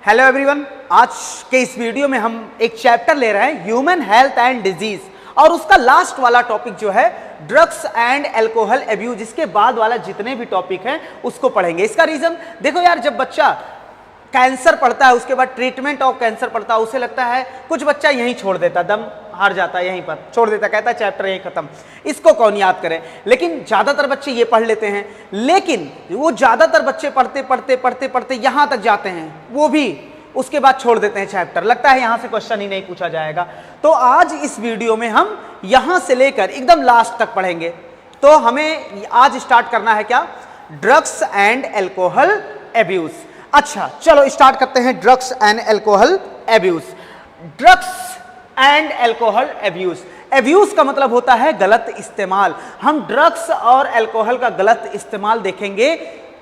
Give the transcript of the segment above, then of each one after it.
Hello everyone, आज के इस वीडियो में हम एक चैप्टर ले रहे हैं ह्यूमन हेल्थ एंड डिजीज और उसका लास्ट वाला टॉपिक जो है ड्रग्स एंड अल्कोहल अब्यूज। इसके बाद वाला जितने भी टॉपिक हैं उसको पढ़ेंगे। इसका रीजन देखो यार, जब बच्चा कैंसर पढ़ता है उसके बाद ट्रीटमेंट ऑफ कैंसर पढ़ता है, उसे लगता है कुछ बच्चा यहीं छोड़ देता, दम हार जाता है, यहीं पर छोड़ देता, कहता है चैप्टर यहीं खत्म, इसको कौन याद करे। लेकिन ज्यादातर बच्चे ये पढ़ लेते हैं, लेकिन वो ज्यादातर बच्चे पढ़ते पढ़ते पढ़ते पढ़ते यहां तक जाते हैं, वो भी उसके बाद छोड़ देते हैं चैप्टर, लगता है यहां से क्वेश्चन ही नहीं पूछा जाएगा। तो आज इस वीडियो में हम यहां से लेकर एकदम लास्ट तक पढ़ेंगे। तो हमें आज स्टार्ट करना है क्या, ड्रग्स एंड अल्कोहल अब्यूज। अच्छा चलो स्टार्ट करते हैं drugs and alcohol abuse. Drugs and alcohol abuse, abuse का मतलब होता है गलत इस्तेमाल। हम ड्रग्स और अल्कोहल का गलत इस्तेमाल देखेंगे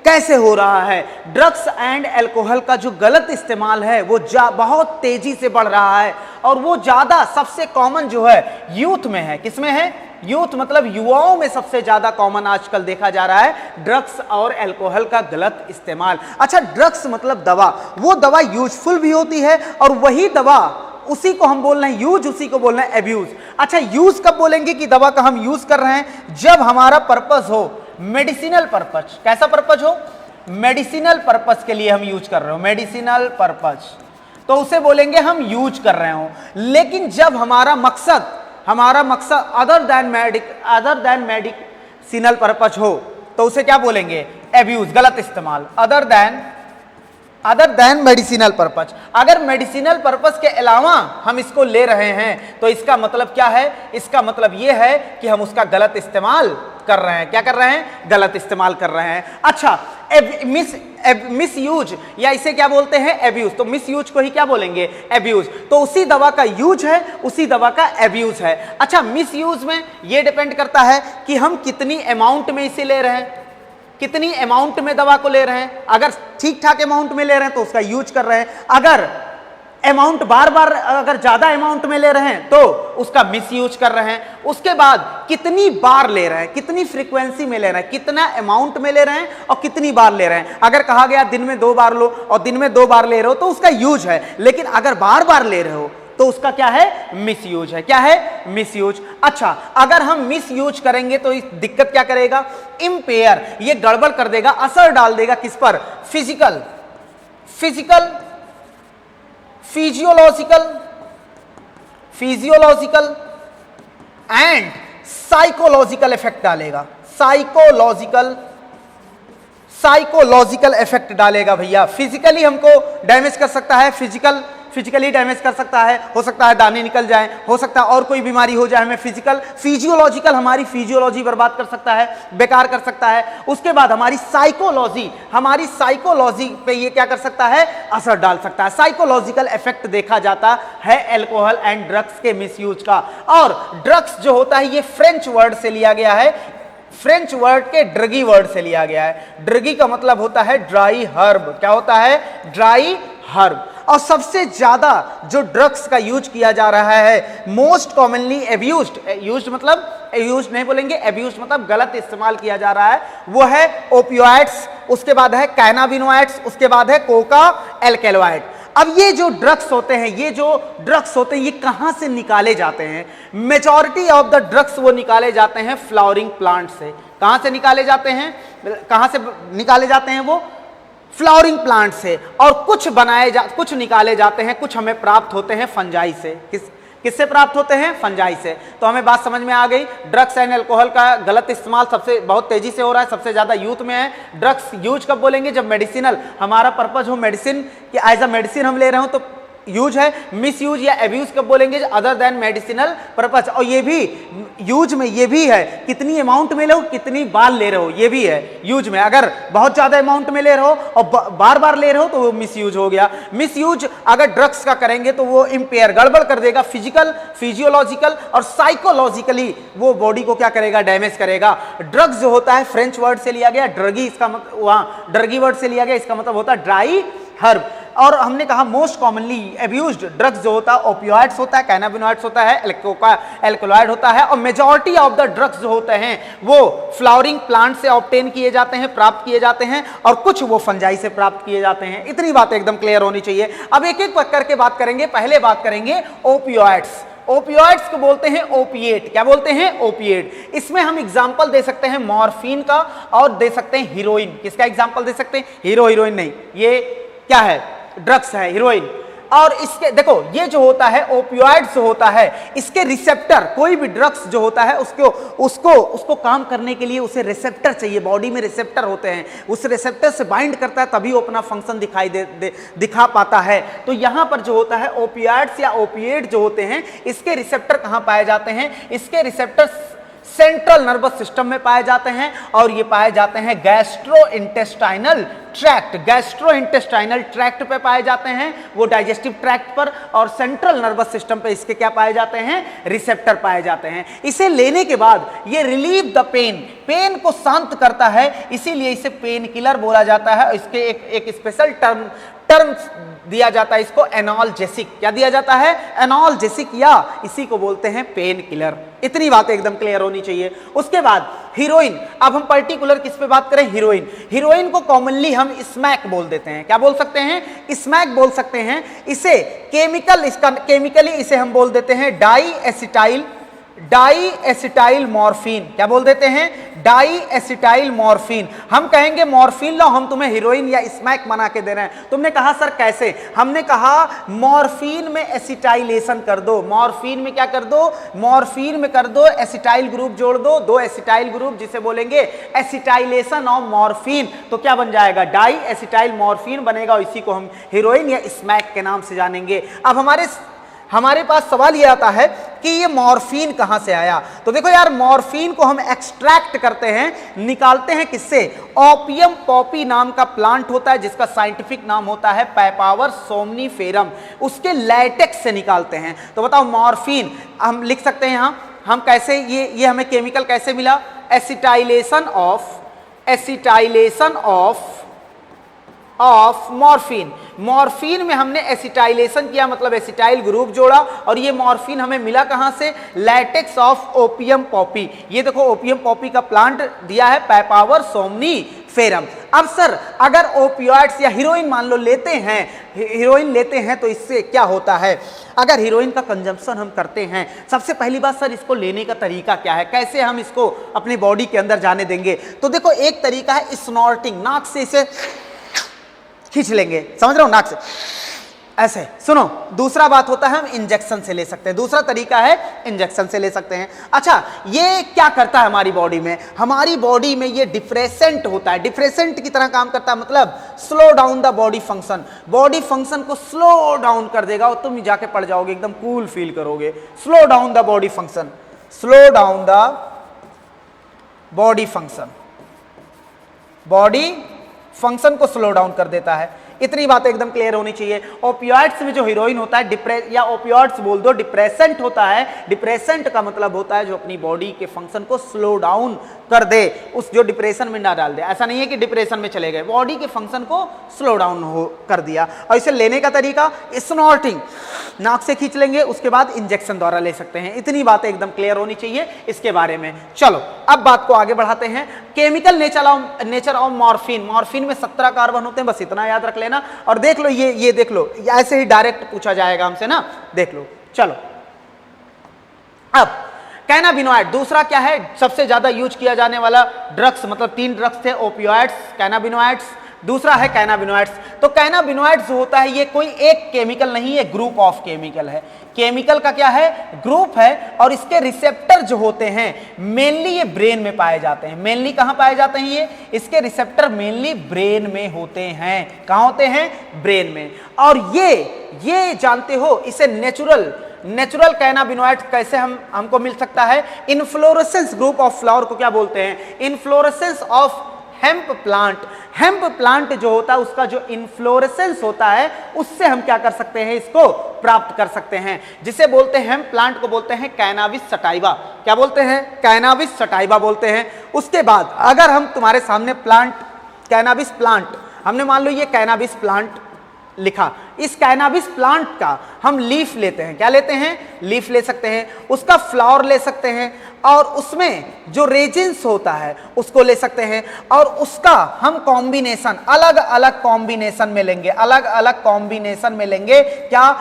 कैसे हो रहा है। ड्रग्स एंड अल्कोहल का जो गलत इस्तेमाल है वो बहुत तेजी से बढ़ रहा है और वो ज्यादा सबसे कॉमन जो है यूथ में है। किसमें है? यूथ, मतलब युवाओं में सबसे ज्यादा कॉमन आजकल देखा जा रहा है ड्रग्स और अल्कोहल का गलत इस्तेमाल। अच्छा, ड्रग्स मतलब दवा, वो दवा यूजफुल भी होती है और वही दवा, उसी को हम बोल रहे हैं यूज, उसी को बोल रहे हैं अब्यूज। अच्छा, यूज कब बोलेंगे कि दवा का हम यूज कर रहे हैं? जब हमारा पर्पस हो मेडिसिनल पर्पस। कैसा पर्पस हो? मेडिसिनल पर्पस के लिए हम यूज कर रहे हो, मेडिसिनल पर्पस, तो उसे बोलेंगे हम यूज कर रहे हो। लेकिन जब हमारा मकसद अदर देन मेडिसिनल पर्पस हो तो उसे क्या बोलेंगे? अब्यूज, गलत इस्तेमाल। Other than medicinal purpose. अगर मेडिसिनल पर्पस के अलावा हम इसको ले रहे हैं तो इसका मतलब क्या है? इसका मतलब यह है कि हम उसका गलत इस्तेमाल कर रहे हैं। क्या कर रहे हैं? गलत इस्तेमाल कर रहे हैं। अच्छा, मिस यूज या इसे क्या बोलते हैं? अब्यूज। तो मिस यूज को ही क्या बोलेंगे? अब्यूज। तो उसी दवा का यूज है, उसी दवा का अब्यूज है। अच्छा, मिस यूज में यह डिपेंड करता है कि हम कितनी अमाउंट में इसे ले रहे हैं, कितनी अमाउंट में दवा को ले रहे हैं। अगर ठीक ठाक अमाउंट में ले रहे हैं तो उसका यूज कर रहे हैं, अगर अमाउंट बार बार अगर ज्यादा अमाउंट में ले रहे हैं तो उसका मिस यूज कर रहे हैं। उसके बाद कितनी बार ले रहे हैं, कितनी फ्रीक्वेंसी में ले रहे हैं, कितना अमाउंट में ले रहे हैं और कितनी बार ले रहे हैं। अगर कहा गया दिन में 2 बार लो और दिन में 2 बार ले रहे हो तो उसका यूज है, लेकिन अगर बार बार ले रहे हो तो उसका क्या है? मिस यूज है। क्या है? Miss use. अच्छा, अगर हम मिस यूज करेंगे तो इस दिक्कत क्या करेगा? इंपेयर, ये गड़बड़ कर देगा, असर डाल देगा किस पर? Physical, physiological and psychological effect डालेगा। साइकोलॉजिकल इफेक्ट डालेगा भैया। फिजिकली हमको डैमेज कर सकता है, फिजिकली डैमेज कर सकता है, हो सकता है दाने निकल जाए, हो सकता है और कोई बीमारी हो जाए हमें। फिजियोलॉजिकल हमारी फिजियोलॉजी बर्बाद कर सकता है, बेकार कर सकता है। उसके बाद हमारी साइकोलॉजी पे ये क्या कर सकता है? असर डाल सकता है। साइकोलॉजिकल इफेक्ट देखा जाता है अल्कोहल एंड ड्रग्स के मिसयूज का। और ड्रग्स जो होता है ये फ्रेंच वर्ड से लिया गया है, फ्रेंच वर्ड के ड्रगी वर्ड से लिया गया है। ड्रगी का मतलब होता है ड्राई हर्ब। क्या होता है? Dry herb. और सबसे ज्यादा जो ड्रग्स का यूज किया जा रहा है, मोस्ट कॉमनली यूज्ड मतलब यूज नहीं बोलेंगे, अब्यूज मतलब गलत इस्तेमाल किया जा रहा है, वो है ओपियोइड्स, उसके बाद है कैनाबिनोइड्स, उसके बाद है कोका एल्कलॉइड। अब ये जो ड्रग्स होते हैं, ये कहां से निकाले जाते हैं? मेजॉरिटी ऑफ द ड्रग्स वो निकाले जाते हैं फ्लावरिंग प्लांट से। कहां से निकाले जाते हैं? वो फ्लावरिंग प्लांट से। और कुछ निकाले जाते हैं, कुछ हमें प्राप्त होते हैं फंजाई से। किससे प्राप्त होते हैं? फंजाई से। तो हमें बात समझ में आ गई। ड्रग्स एंड अल्कोहल का गलत इस्तेमाल बहुत तेजी से हो रहा है, सबसे ज्यादा यूथ में है। ड्रग्स यूज कब बोलेंगे? जब मेडिसिनल हमारा पर्पज हो, मेडिसिन कि एज अ मेडिसिन हम ले रहे हो तो यूज है। मिस यूज या अब्यूज कब बोलेंगे? Other than medicinal purpose. और ये भी यूज में ये भी है, कितनी अमाउंट में ले रहे हो, कितनी बार ले रहे हो, ये भी है यूज में। अगर बहुत ज्यादा अमाउंट में ले रहे हो और बार बार ले रहे हो तो वो मिस यूज हो गया। मिस यूज अगर ड्रग्स का करेंगे तो वो इंपेयर, गड़बड़ कर देगा, फिजियोलॉजिकल और साइकोलॉजिकली वो बॉडी को क्या करेगा? डैमेज करेगा। ड्रग्स जो होता है फ्रेंच वर्ड से लिया गया, ड्रगी, इसका मतलब वहां ड्रगी वर्ड से लिया गया, इसका मतलब होता है ड्राई हर्ब। और हमने कहा मोस्ट कॉमनली एब्यूज्ड ड्रग्स जो होता है ओपियोइड्स होता है, कैनाबिनॉइड्स होता है, एल्कोलॉइड होता है, और मेजॉरिटी ऑफ द ड्रग्स जो होते हैं वो फ्लावरिंग प्लांट से ऑब्टेन किए जाते हैं, प्राप्त किए जाते हैं, और कुछ वो फंजाई से प्राप्त किए जाते हैं। इतनी बात एकदम क्लियर होनी चाहिए। अब एक एक करके बात करेंगे। पहले बात करेंगे ओपियोइड्स। ओपियोइड्स को बोलते हैं ओपिएट। क्या बोलते हैं? ओपिएट। इसमें हम एग्जांपल दे सकते हैं मॉर्फिन का और दे सकते हैं हीरोइन। किसका एग्जांपल दे सकते हैं? हीरोइन नहीं, ये क्या है? ड्रग्स है, हीरोइन। और इसके देखो ये जो होता है ओपियोइड्स जो होता है, इसके रिसेप्टर, कोई भी ड्रग्स जो होता है उसको काम करने के लिए उसे रिसेप्टर चाहिए। बॉडी में रिसेप्टर होते हैं, उस रिसेप्टर से बाइंड करता है तभी वो अपना फंक्शन दिखा पाता है। तो यहां पर जो होता है ओपियोइड्स या ओपिएट जो होते हैं, इसके रिसेप्टर कहां पाए जाते हैं? इसके रिसेप्टर सेंट्रल नर्वस सिस्टम में पाए जाते हैं, और ये पाए जाते हैं गैस्ट्रोइंटेस्टाइनल ट्रैक्ट। गैस्ट्रोइंटेस्टाइनल ट्रैक्ट पे पाए जाते हैं, वो डाइजेस्टिव ट्रैक्ट पर, और सेंट्रल नर्वस सिस्टम पे इसके क्या पाए जाते हैं? रिसेप्टर पाए जाते हैं। इसे लेने के बाद ये रिलीव द पेन को शांत करता है, इसीलिए इसे पेन किलर बोला जाता है। इसके एक स्पेशल टर्म दिया जाता है इसको, एनाल्जेसिक। क्या दिया जाता है? एनाल्जेसिक, या इसी को बोलते हैं पेन किलर। इतनी बात एकदम क्लियर होनी चाहिए। उसके बाद हीरोइन। अब हम पर्टिकुलर किस पे बात करें? हीरोइन। हीरोइन को कॉमनली हम स्मैक बोल देते हैं। क्या बोल सकते हैं? स्मैक बोल सकते हैं। इसे केमिकली इसे हम बोल देते हैं डाई एसिटाइल मॉर्फिन। क्या बोल देते हैं? Diacetylmorphine. हम कहेंगे मॉर्फिन लो, हम तुम्हें हीरोइन या स्मैक बना के दे रहे हैं। तुमने कहा सर कैसे? हमने कहा मॉर्फिन में एसिटाइलेशन कर दो। मॉर्फिन में क्या कर दो? मॉर्फिन में कर दो एसिटाइल ग्रुप जोड़ दो, 2 एसिटाइल ग्रुप, जिसे बोलेंगे एसिटाइलेशन ऑफ मॉर्फिन। तो क्या बन जाएगा? डाई एसिटाइल मॉर्फिन बनेगा, और इसी को हम हीरोइन या स्मैक के नाम से जानेंगे। अब हमारे पास सवाल ये आता है कि ये मॉर्फिन कहां से आया? तो देखो यार, मॉर्फिन को हम एक्सट्रैक्ट करते हैं, निकालते हैं किससे? ओपियम पॉपी नाम का प्लांट होता है, जिसका साइंटिफिक नाम होता है पैपावर सोमनीफेरम। उसके लैटेक्स से निकालते हैं। तो बताओ मॉर्फिन हम लिख सकते हैं यहां, हम कैसे ये हमें केमिकल कैसे मिला? Acetylation of morphine. मॉर्फिन में हमने एसिटाइलेशन किया, मतलब एसिटाइल ग्रुप जोड़ा, और ये मॉर्फिन हमें मिला कहां से? Latex of opium Poppy. ये देखो ओपियम पॉपी का प्लांट दिया है पैपावर सोमनीफेरम। अब सर अगर ओपियोइड्स या हीरोइन मान लो लेते हैं तो इससे क्या होता है? अगर हीरोइन का कंजम्पशन हम करते हैं, सबसे पहली बात सर इसको लेने का तरीका क्या है? कैसे हम इसको अपने बॉडी के अंदर जाने देंगे? तो देखो एक तरीका है स्नॉर्टिंग, नाक से इसे खींच लेंगे, समझ रहे हो? नाक से ऐसे। सुनो, दूसरा बात होता है हम इंजेक्शन से ले सकते हैं। दूसरा तरीका है इंजेक्शन से ले सकते हैं। अच्छा, ये क्या करता है हमारी बॉडी में? हमारी बॉडी में ये डिप्रेसेंट होता है, डिप्रेसेंट की तरह काम करता है, मतलब slow down the body function. Body function को स्लो डाउन कर देगा, और तुम जाके पड़ जाओगे, एकदम कूल फील करोगे। Slow down the body function, slow down the body function को स्लो डाउन कर देता है। इतनी बात एकदम क्लियर होनी चाहिए। ओपियोइड्स में जो हीरोइन होता है या ओपियोइड्स बोल दो, डिप्रेसेंट होता है। डिप्रेसेंट का मतलब होता है जो अपनी बॉडी के फंक्शन को स्लो डाउन कर दे, उस जो डिप्रेशन में ना डाल दे। ऐसा नहीं है कि डिप्रेशन में चले गए, बॉडी के फंक्शन को स्लो डाउन कर दिया। और इसे लेने का तरीका स्नॉर्टिंग, नाक से खींच लेंगे, उसके बाद इंजेक्शन द्वारा ले सकते हैं। इतनी बातें एकदम क्लियर होनी चाहिए इसके बारे में। चलो अब बात को आगे बढ़ाते हैं। Chemical nature of morphine. Morphine में 17 कार्बन होते हैं, बस इतना याद रख लेना। और देख लो ये देख लो, ऐसे ही डायरेक्ट पूछा जाएगा हमसे ना, देख लो। चलो अब कैनाबिनॉइड दूसरा क्या है? सबसे ज्यादा यूज किया जाने वाला ड्रग्स, मतलब 3 ड्रग्स थे, ओपियोइड्स, कैनाबिनॉइड्स, दूसरा है कैनाबिनॉइड्स। तो कैनाबिनॉइड्स जो होता है ये कोई एक केमिकल नहीं है, ग्रुप ऑफ केमिकल है। केमिकल का क्या है? ग्रुप है। और इसके रिसेप्टर जो होते हैं मेनली ये ब्रेन में पाए जाते हैं। मेनली कहां पाए जाते हैं? ये इसके रिसेप्टर मेनली ब्रेन में होते हैं। कहां होते हैं? ब्रेन में। और ये जानते हो इसे नेचुरल कैनाबिनॉइड कैसे हमको मिल सकता है? इनफ्लोरेसेंस ग्रुप ऑफ फ्लावर को क्या बोलते हैं? Inflorescence of hemp plant. Hemp plant जो होता है उसका जो इनफ्लोरेसेंस होता है उससे हम क्या कर सकते हैं? इसको प्राप्त कर सकते हैं, जिसे बोलते हैं हेम्प प्लांट को बोलते हैं कैनाबिस सटाइवा। क्या बोलते हैं? कैनाबिस सटाइवा बोलते हैं। उसके बाद अगर हम तुम्हारे सामने कैनाबिस प्लांट, हमने मान लो ये कैनाबिस प्लांट लिखा। इस कैनाबिस प्लांट का हम लीफ लेते हैं, क्या लेते हैं, लीफ ले सकते हैं, उसका फ्लावर ले सकते हैं, और उसमें जो रेजिन्स होता है उसको ले सकते हैं, और उसका हम कॉम्बिनेशन अलग अलग कॉम्बिनेशन में लेंगे, अलग अलग कॉम्बिनेशन में लेंगे। क्या,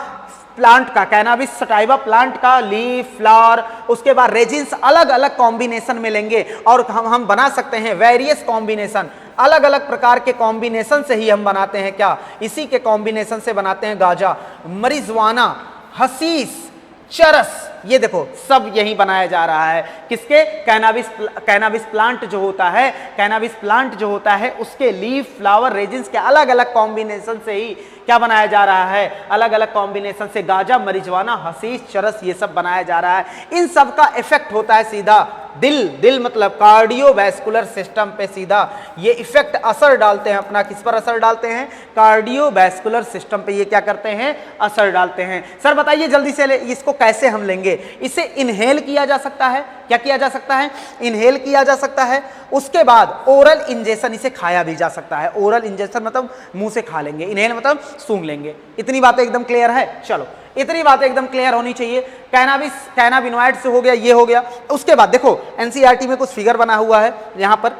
प्लांट का, कैनाबिस सटाइवा प्लांट का लीफ, फ्लावर, उसके बाद रेजिन्स अलग अलग कॉम्बिनेशन में लेंगे, और हम बना सकते हैं वेरियस कॉम्बिनेशन, अलग अलग प्रकार के कॉम्बिनेशन से ही हम बनाते हैं क्या, इसी के कॉम्बिनेशन से बनाते हैं गांजा, मरिजुआना, हसीस, चरस। ये देखो सब यही बनाया जा रहा है, किसके, कैनाबिस प्लांट जो होता है, कैनाबिस प्लांट जो होता है उसके लीफ, फ्लावर, रेजिन्स के अलग अलग कॉम्बिनेशन से ही क्या बनाया जा रहा है, अलग अलग कॉम्बिनेशन से गांजा, मरिजुआना, हसीस, चरस, ये सब बनाया जा रहा है। इन सब का इफेक्ट होता है सीधा दिल मतलब कार्डियोवैस्कुलर सिस्टम पे, सीधा ये इफेक्ट असर डालते हैं अपना, किस पर असर डालते हैं, कार्डियोवैस्कुलर सिस्टम पे ये क्या करते हैं, असर डालते हैं। सर बताइए जल्दी से इसको कैसे हम लेंगे। इसे इनहेल किया जा सकता है, क्या किया जा सकता है, इनहेल किया जा सकता है। उसके बाद ओरल इंजेक्शन, इसे खाया भी जा सकता है, ओरल इंजेक्शन मतलब मुंह से खा लेंगे, इनहेल मतलब सूंघ लेंगे। इतनी बातें एकदम क्लियर है, चलो इतनी बातें एकदम क्लियर होनी चाहिए। कैनाबिनॉइड से हो गया, ये हो गया। उसके बाद देखो एनसीईआरटी में कुछ फिगर बना हुआ है, यहां पर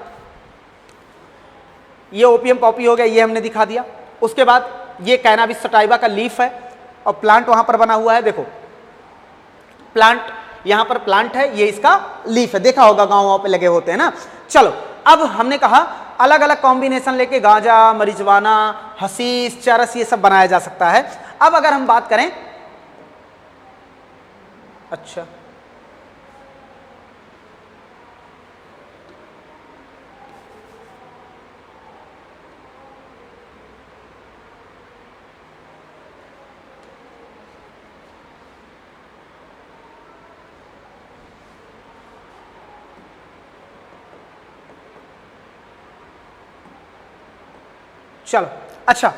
ये ओपियम पॉपी हो गया, ये हमने दिखा दिया। उसके बाद ये कैनाबिस सटाइवा का लीफ है और प्लांट वहां पर बना हुआ है, देखो प्लांट, यहां पर प्लांट है, ये इसका लीफ है, देखा होगा गांव पे लगे होते हैं ना। चलो अब हमने कहा अलग अलग कॉम्बिनेशन लेके गांजा, मरिजुआना, हसीस, चरस, ये सब बनाया जा सकता है। अब अगर हम बात करें, अच्छा चलो, अच्छा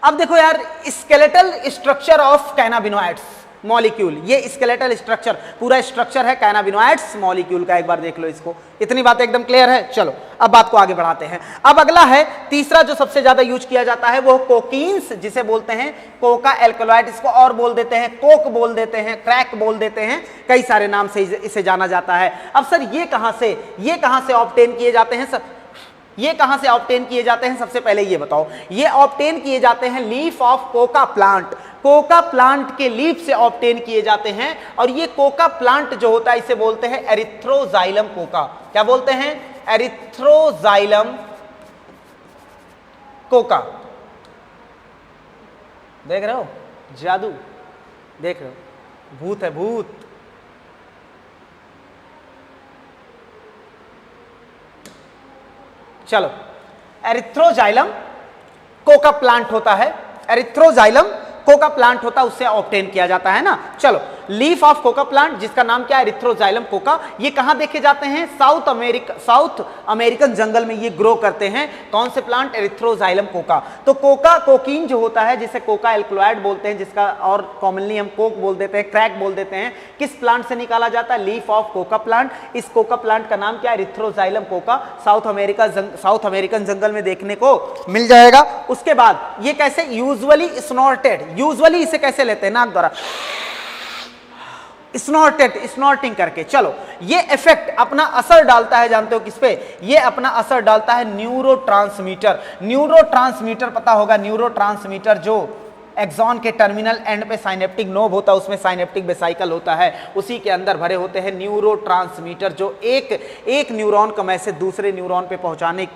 अब देखो यार, skeletal structure of cannabinoids molecule, ये स्केलेटल स्ट्रक्चर, पूरा स्ट्रक्चर है कैनाबिनॉइड्स मॉलिक्यूल का, एक बार देख लो इसको। इतनी बातें एकदम क्लियर है। चलो अब बात को आगे बढ़ाते हैं। अब अगला है तीसरा जो सबसे ज्यादा यूज किया जाता है वो कोकीन्स, जिसे बोलते हैं कोका एल्कलॉइड, इसको और बोल देते हैं कोक बोल देते हैं, क्रैक बोल देते हैं, कई सारे नाम से इसे जाना जाता है। अब सर ये कहां से ऑब्टेन किए जाते हैं, सर ये कहां से ऑब्टेन किए जाते हैं, सबसे पहले ये बताओ। ये ऑब्टेन किए जाते हैं leaf of Coca plant, Coca plant के लीफ से ऑब्टेन किए जाते हैं। और ये कोका प्लांट जो होता है इसे बोलते हैं एरिथ्रोजाइलम कोका, क्या बोलते हैं, एरिथ्रोजाइलम कोका। देख रहे हो जादू, देख रहे हो, भूत है भूत। चलो, एरिथ्रोजाइलम कोका प्लांट होता है, एरिथ्रोजाइलम कोका प्लांट होता है, उससे ऑब्टेन किया जाता है ना। चलो, लीफ ऑफ कोका प्लांट जिसका नाम क्या है, एरिथ्रोजाइलम कोका। ये कहां देखे जाते हैं, साउथ अमेरिकन जंगल में ये ग्रो करते हैं। कौन से प्लांट, एरिथ्रोजाइलम कोका। तो कोका कोकीन जो होता है जिसे कोका एल्कलॉइड बोलते हैं, जिसका और कॉमनली हम कोक बोल देते हैं, क्रैक बोल देते हैं, किस प्लांट से निकाला जाता है, लीफ ऑफ कोका प्लांट। इस कोका प्लांट का नाम क्या है, एरिथ्रोजाइलम कोका। साउथ अमेरिकन जंगल में देखने को मिल जाएगा। उसके बाद ये कैसे, यूजुअली स्नॉर्टेड, यूजुअली इसे कैसे लेते हैं, नाक द्वारा स्नॉर्टिंग करके। चलो, ये इफेक्ट अपना असर डालता है, जानते हो किस पे, ये अपना असर डालता है न्यूरोट्रांसमीटर। न्यूरोट्रांसमीटर पता होगा, न्यूरोट्रांसमीटर जो एक्सॉन के टर्मिनल एंड पे साइनेप्टिक नोब होता है, उसमें साइनेप्टिक वेसिकल होता है, उसी के अंदर भरे होते हैं न्यूरोट्रांसमीटर, जो एक न्यूरॉन को मैसेज दूसरे न्यूरॉन पे पहुंचाने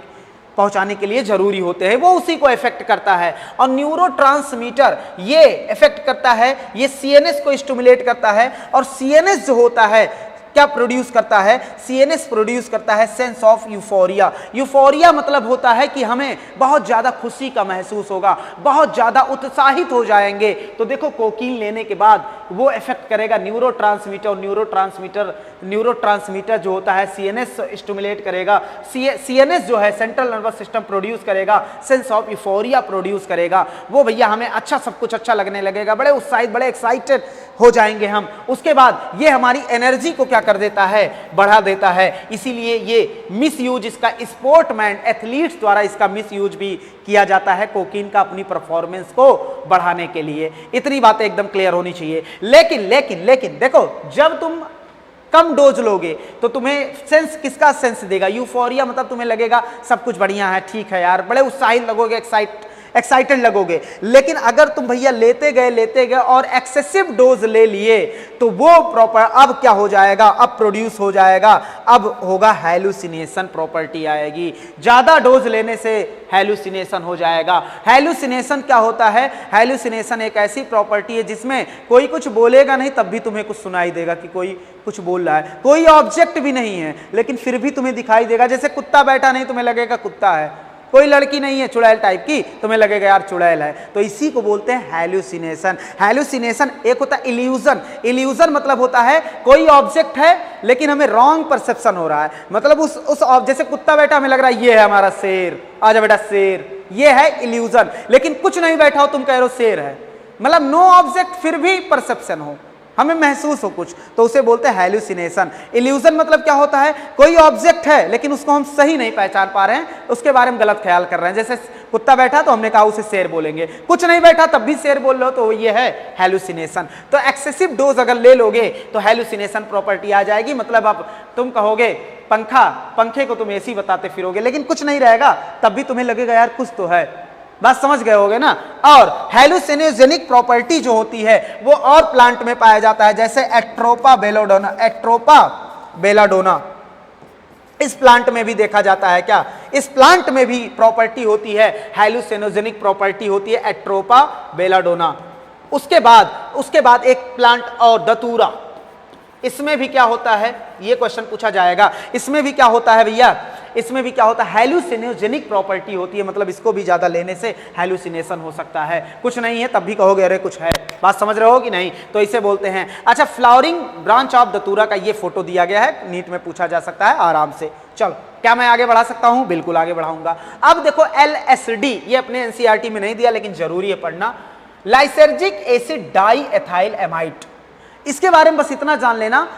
के लिए जरूरी होते हैं, वो उसी को इफेक्ट करता है। और न्यूरोट्रांसमीटर ये इफेक्ट करता है, ये सीएनएस को स्टिमुलेट करता है। और सीएनएस जो होता है क्या प्रोड्यूस करता है, सीएनएस प्रोड्यूस करता है सेंस ऑफ यूफोरिया। यूफोरिया मतलब होता है कि हमें बहुत ज्यादा खुशी का महसूस होगा, बहुत ज्यादा उत्साहित हो जाएंगे। तो देखो कोकीन लेने के बाद वो इफेक्ट करेगा न्यूरोट्रांसमीटर जो होता है सीएनएस स्टिमुलेट करेगा। सीएनएस जो है सेंट्रल नर्वस सिस्टम प्रोड्यूस करेगा, सेंस ऑफ यूफोरिया प्रोड्यूस करेगा। वो भैया हमें अच्छा, सब कुछ अच्छा लगने लगेगा, बड़े उत्साहित, बड़े एक्साइटेड हो जाएंगे हम। उसके बाद ये हमारी एनर्जी को क्या कर देता है, बढ़ा देता है। इसीलिए ये मिस यूज इसका स्पोर्टमैन एथलीट्स द्वारा इसका मिस यूज भी किया जाता है कोकीन का अपनी परफॉर्मेंस को बढ़ाने के लिए। इतनी बातें एकदम क्लियर होनी चाहिए। लेकिन देखो, जब तुम कम डोज लोगे तो तुम्हें सेंस किसका सेंस देगा, यूफोरिया, मतलब तुम्हें लगेगा सब कुछ बढ़िया है, ठीक है यार, बड़े उत्साहित लगोगे, एक्साइटेड लगोगे। लेकिन अगर तुम भैया लेते गए और एक्सेसिव डोज ले लिए तो वो प्रॉपर अब क्या हो जाएगा, अब प्रोड्यूस हो जाएगा, अब होगा हैलुसिनेशन प्रॉपर्टी आएगी। ज्यादा डोज लेने से हैलुसिनेशन हो जाएगा। हैलुसिनेशन क्या होता है, हैलुसिनेशन एक ऐसी प्रॉपर्टी है जिसमें कोई कुछ बोलेगा नहीं तब भी तुम्हें कुछ सुनाई देगा कि कोई कुछ बोल रहा है, कोई ऑब्जेक्ट भी नहीं है लेकिन फिर भी तुम्हें दिखाई देगा। जैसे कुत्ता बैठा नहीं, तुम्हें लगेगा कुत्ता है, कोई लड़की नहीं है चुड़ैल टाइप की, तुम्हें लगेगा यार चुड़ैल है। तो इसी को बोलते हैं हैलुसिनेशन। हैलुसिनेशन एक होता है इल्यूजन। इल्यूजन मतलब होता है कोई ऑब्जेक्ट है लेकिन हमें रॉन्ग परसेप्शन हो रहा है, मतलब उस जैसे कुत्ता बैठा हमें लग रहा है ये है हमारा शेर, आजा बेटा शेर, ये है इल्यूजन। लेकिन कुछ नहीं बैठा हो, तुम कह रहे हो शेर है, मतलब नो ऑब्जेक्ट फिर भी परसेप्शन हो, हमें महसूस हो कुछ, तो उसे बोलते हैं हैलुसिनेशन। इल्यूजन मतलब क्या होता है, कोई ऑब्जेक्ट है लेकिन उसको हम सही नहीं पहचान पा रहे हैं, उसके बारे में गलत ख्याल कर रहे हैं। जैसे कुत्ता बैठा तो हमने कहा उसे शेर बोलेंगे, कुछ नहीं बैठा तब भी शेर बोल रहे हो, तो ये है हैलुसिनेशन। तो एक्सेसिव डोज अगर ले लोगे तो हैलुसिनेशन प्रॉपर्टी आ जाएगी। मतलब अब तुम कहोगे पंखे को तुम एसी बताते फिरोगे लेकिन कुछ नहीं रहेगा, तब भी तुम्हें लगेगा यार कुछ तो है। बात समझ गए होगे ना। और हैलुसिनोजेनिक प्रॉपर्टी जो होती है वो और प्लांट में पाया जाता है, जैसे एट्रोपा बेलाडोना, इस प्लांट में भी देखा जाता है। क्या इस प्लांट में भी प्रॉपर्टी होती है, हैलुसिनोजेनिक प्रॉपर्टी होती है एट्रोपा बेलाडोना। उसके बाद एक प्लांट और दतूरा, इसमें भी क्या होता है, ये क्वेश्चन पूछा जाएगा, इसमें भी क्या होता है भैया, इसमें भी क्या होता है, हैलुसिनोजेनिक प्रॉपर्टी होती है। मतलब इसको भी ज्यादा लेने से हैलुसिनेशन हो सकता है। कुछ नहीं है तब भी कहोगे अरे कुछ है। बात समझ रहे हो कि नहीं, तो इसे बोलते हैं। अच्छा, फ्लावरिंग ब्रांच ऑफ दतूरा का ये फोटो दिया गया है, नीट में पूछा जा सकता है आराम से। चलो, क्या मैं आगे बढ़ा सकता हूं, बिल्कुल आगे बढ़ाऊंगा। अब देखो LSD, ये अपने एनसीईआरटी में नहीं दिया लेकिन जरूरी है पढ़ना, lysergic acid diethylamide, इसके बारे में बस इतना जान लेना।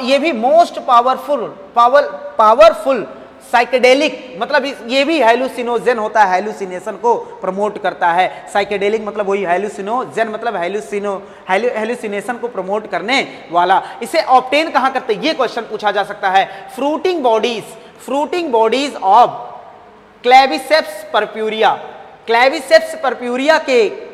ये भी मोस्ट पावरफुल साइकेडेलिक, मतलब ये भी हैलुसिनोजेन होता है, हैलुसिनेशन को प्रमोट करता है। साइकेडेलिक मतलब वही, हैलुसिनोजेन मतलब हैलुसिनेशन को प्रमोट करने वाला। इसे ऑब्टेन कहां करते हैं, ये क्वेश्चन पूछा जा सकता है। Fruiting bodies of Claviceps purpurea के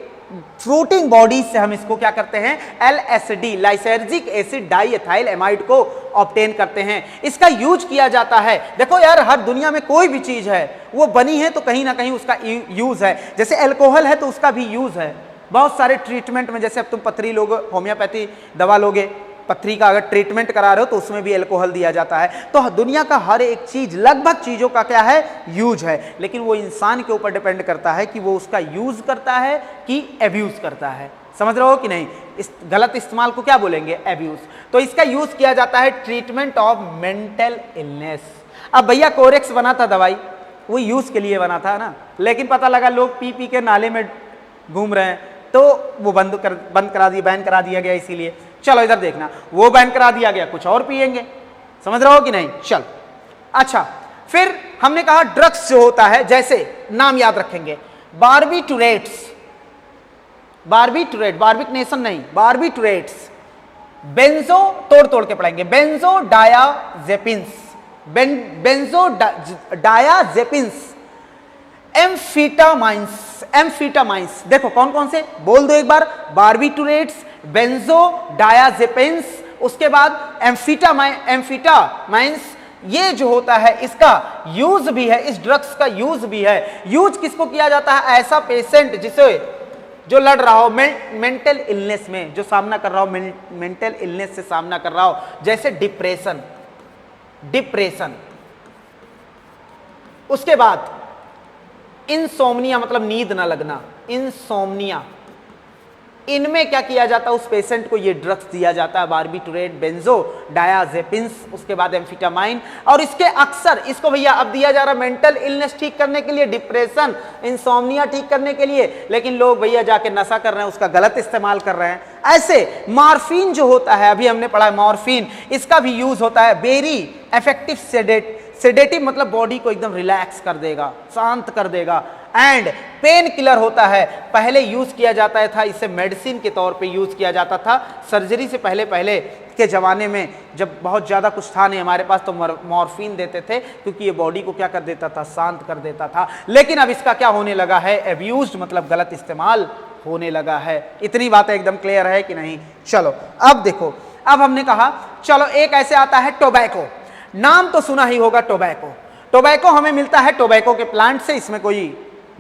फ्रूटिंग बॉडीज से हम इसको क्या करते हैं, LSD लाइसर्जिक एसिड डाइएथाइल एमाइड को ऑब्टेन करते हैं। इसका यूज किया जाता है। देखो यार, हर दुनिया में कोई भी चीज है वो बनी है तो कहीं ना कहीं उसका यूज है। जैसे अल्कोहल है तो उसका भी यूज है बहुत सारे ट्रीटमेंट में। जैसे अब तुम पथरी लोगे, होम्योपैथी दवा लोगे, पथरी का अगर ट्रीटमेंट करा रहे हो तो उसमें भी अल्कोहल दिया जाता है। तो दुनिया का हर एक चीज, लगभग चीजों का क्या है, यूज है। लेकिन वो इंसान के ऊपर डिपेंड करता है कि वो उसका यूज करता है कि एब्यूज करता है। समझ रहे हो कि नहीं, इस गलत इस्तेमाल को क्या बोलेंगे, एब्यूज। तो इसका यूज किया जाता है ट्रीटमेंट ऑफ मेंटल इलनेस। अब भैया कोरेक्स बना था दवाई, वो यूज के लिए बना था ना, लेकिन पता लगा लोग पी के नाले में घूम रहे हैं तो वो बैन करा दिया गया। इसीलिए चलो इधर देखना, वो बैन करा दिया गया, कुछ और पिएंगे। समझ रहे हो कि नहीं। चल, अच्छा, फिर हमने कहा ड्रग्स जो होता है, जैसे नाम याद रखेंगे, बार्बिटुरेट्स नहीं, बार्बिटुरेट्स, बेंजो, तोड़ के पढ़ेंगे, बेंजोडायाजेपिन्स, एम्फीटामाइंस। देखो कौन कौन से, बोल दो एक बार, बार्बिटुरेट्स, बेंजोडायाजेपिन्स, उसके बाद एम्फीटामाइंस। ये जो होता है इसका यूज भी है, इस ड्रग्स का यूज भी है। यूज किसको किया जाता है, ऐसा पेशेंट जिसे जो लड़ रहा हो मेंटल इलनेस में, जो सामना कर रहा हो, मेंटल इलनेस से सामना कर रहा हो, जैसे डिप्रेशन। उसके बाद इंसोम्निया, मतलब नींद ना लगना, इंसोम्निया। इनमें क्या किया जाता है, उस पेशेंट को ये ड्रग्स दिया जाता है, बार्बिटुरेट, बेंजोडायाजेपिन्स, उसके बाद एम्फीटामाइन। और इसके अक्सर इसको भैया अब दिया जा रहा है मेंटल इलनेस ठीक करने के लिए, डिप्रेशन, इंसोम्निया ठीक करने के लिए, लेकिन लोग भैया जाके नशा कर रहे हैं, उसका गलत इस्तेमाल कर रहे हैं। ऐसे मॉर्फिन जो होता है, अभी हमने पढ़ा मॉर्फिन, इसका भी यूज होता है वेरी इफेक्टिव सेडेटिव, मतलब बॉडी को एकदम रिलैक्स कर देगा, शांत कर देगा। एंड पेन किलर होता है, पहले यूज किया जाता था, इसे मेडिसिन के तौर पे यूज किया जाता था सर्जरी से पहले के ज़माने में, जब बहुत ज़्यादा कुछ था नहीं हमारे पास, तो मॉर्फिन देते थे, क्योंकि ये बॉडी को क्या कर देता था, शांत कर देता था। लेकिन अब इसका क्या होने लगा है, एब्यूज, मतलब गलत इस्तेमाल होने लगा है। इतनी बातें एकदम क्लियर है कि नहीं? चलो अब देखो, अब हमने कहा चलो एक ऐसे आता है टोबैको, नाम तो सुना ही होगा टोबैको। टोबैको हमें मिलता है टोबैको के प्लांट से, इसमें कोई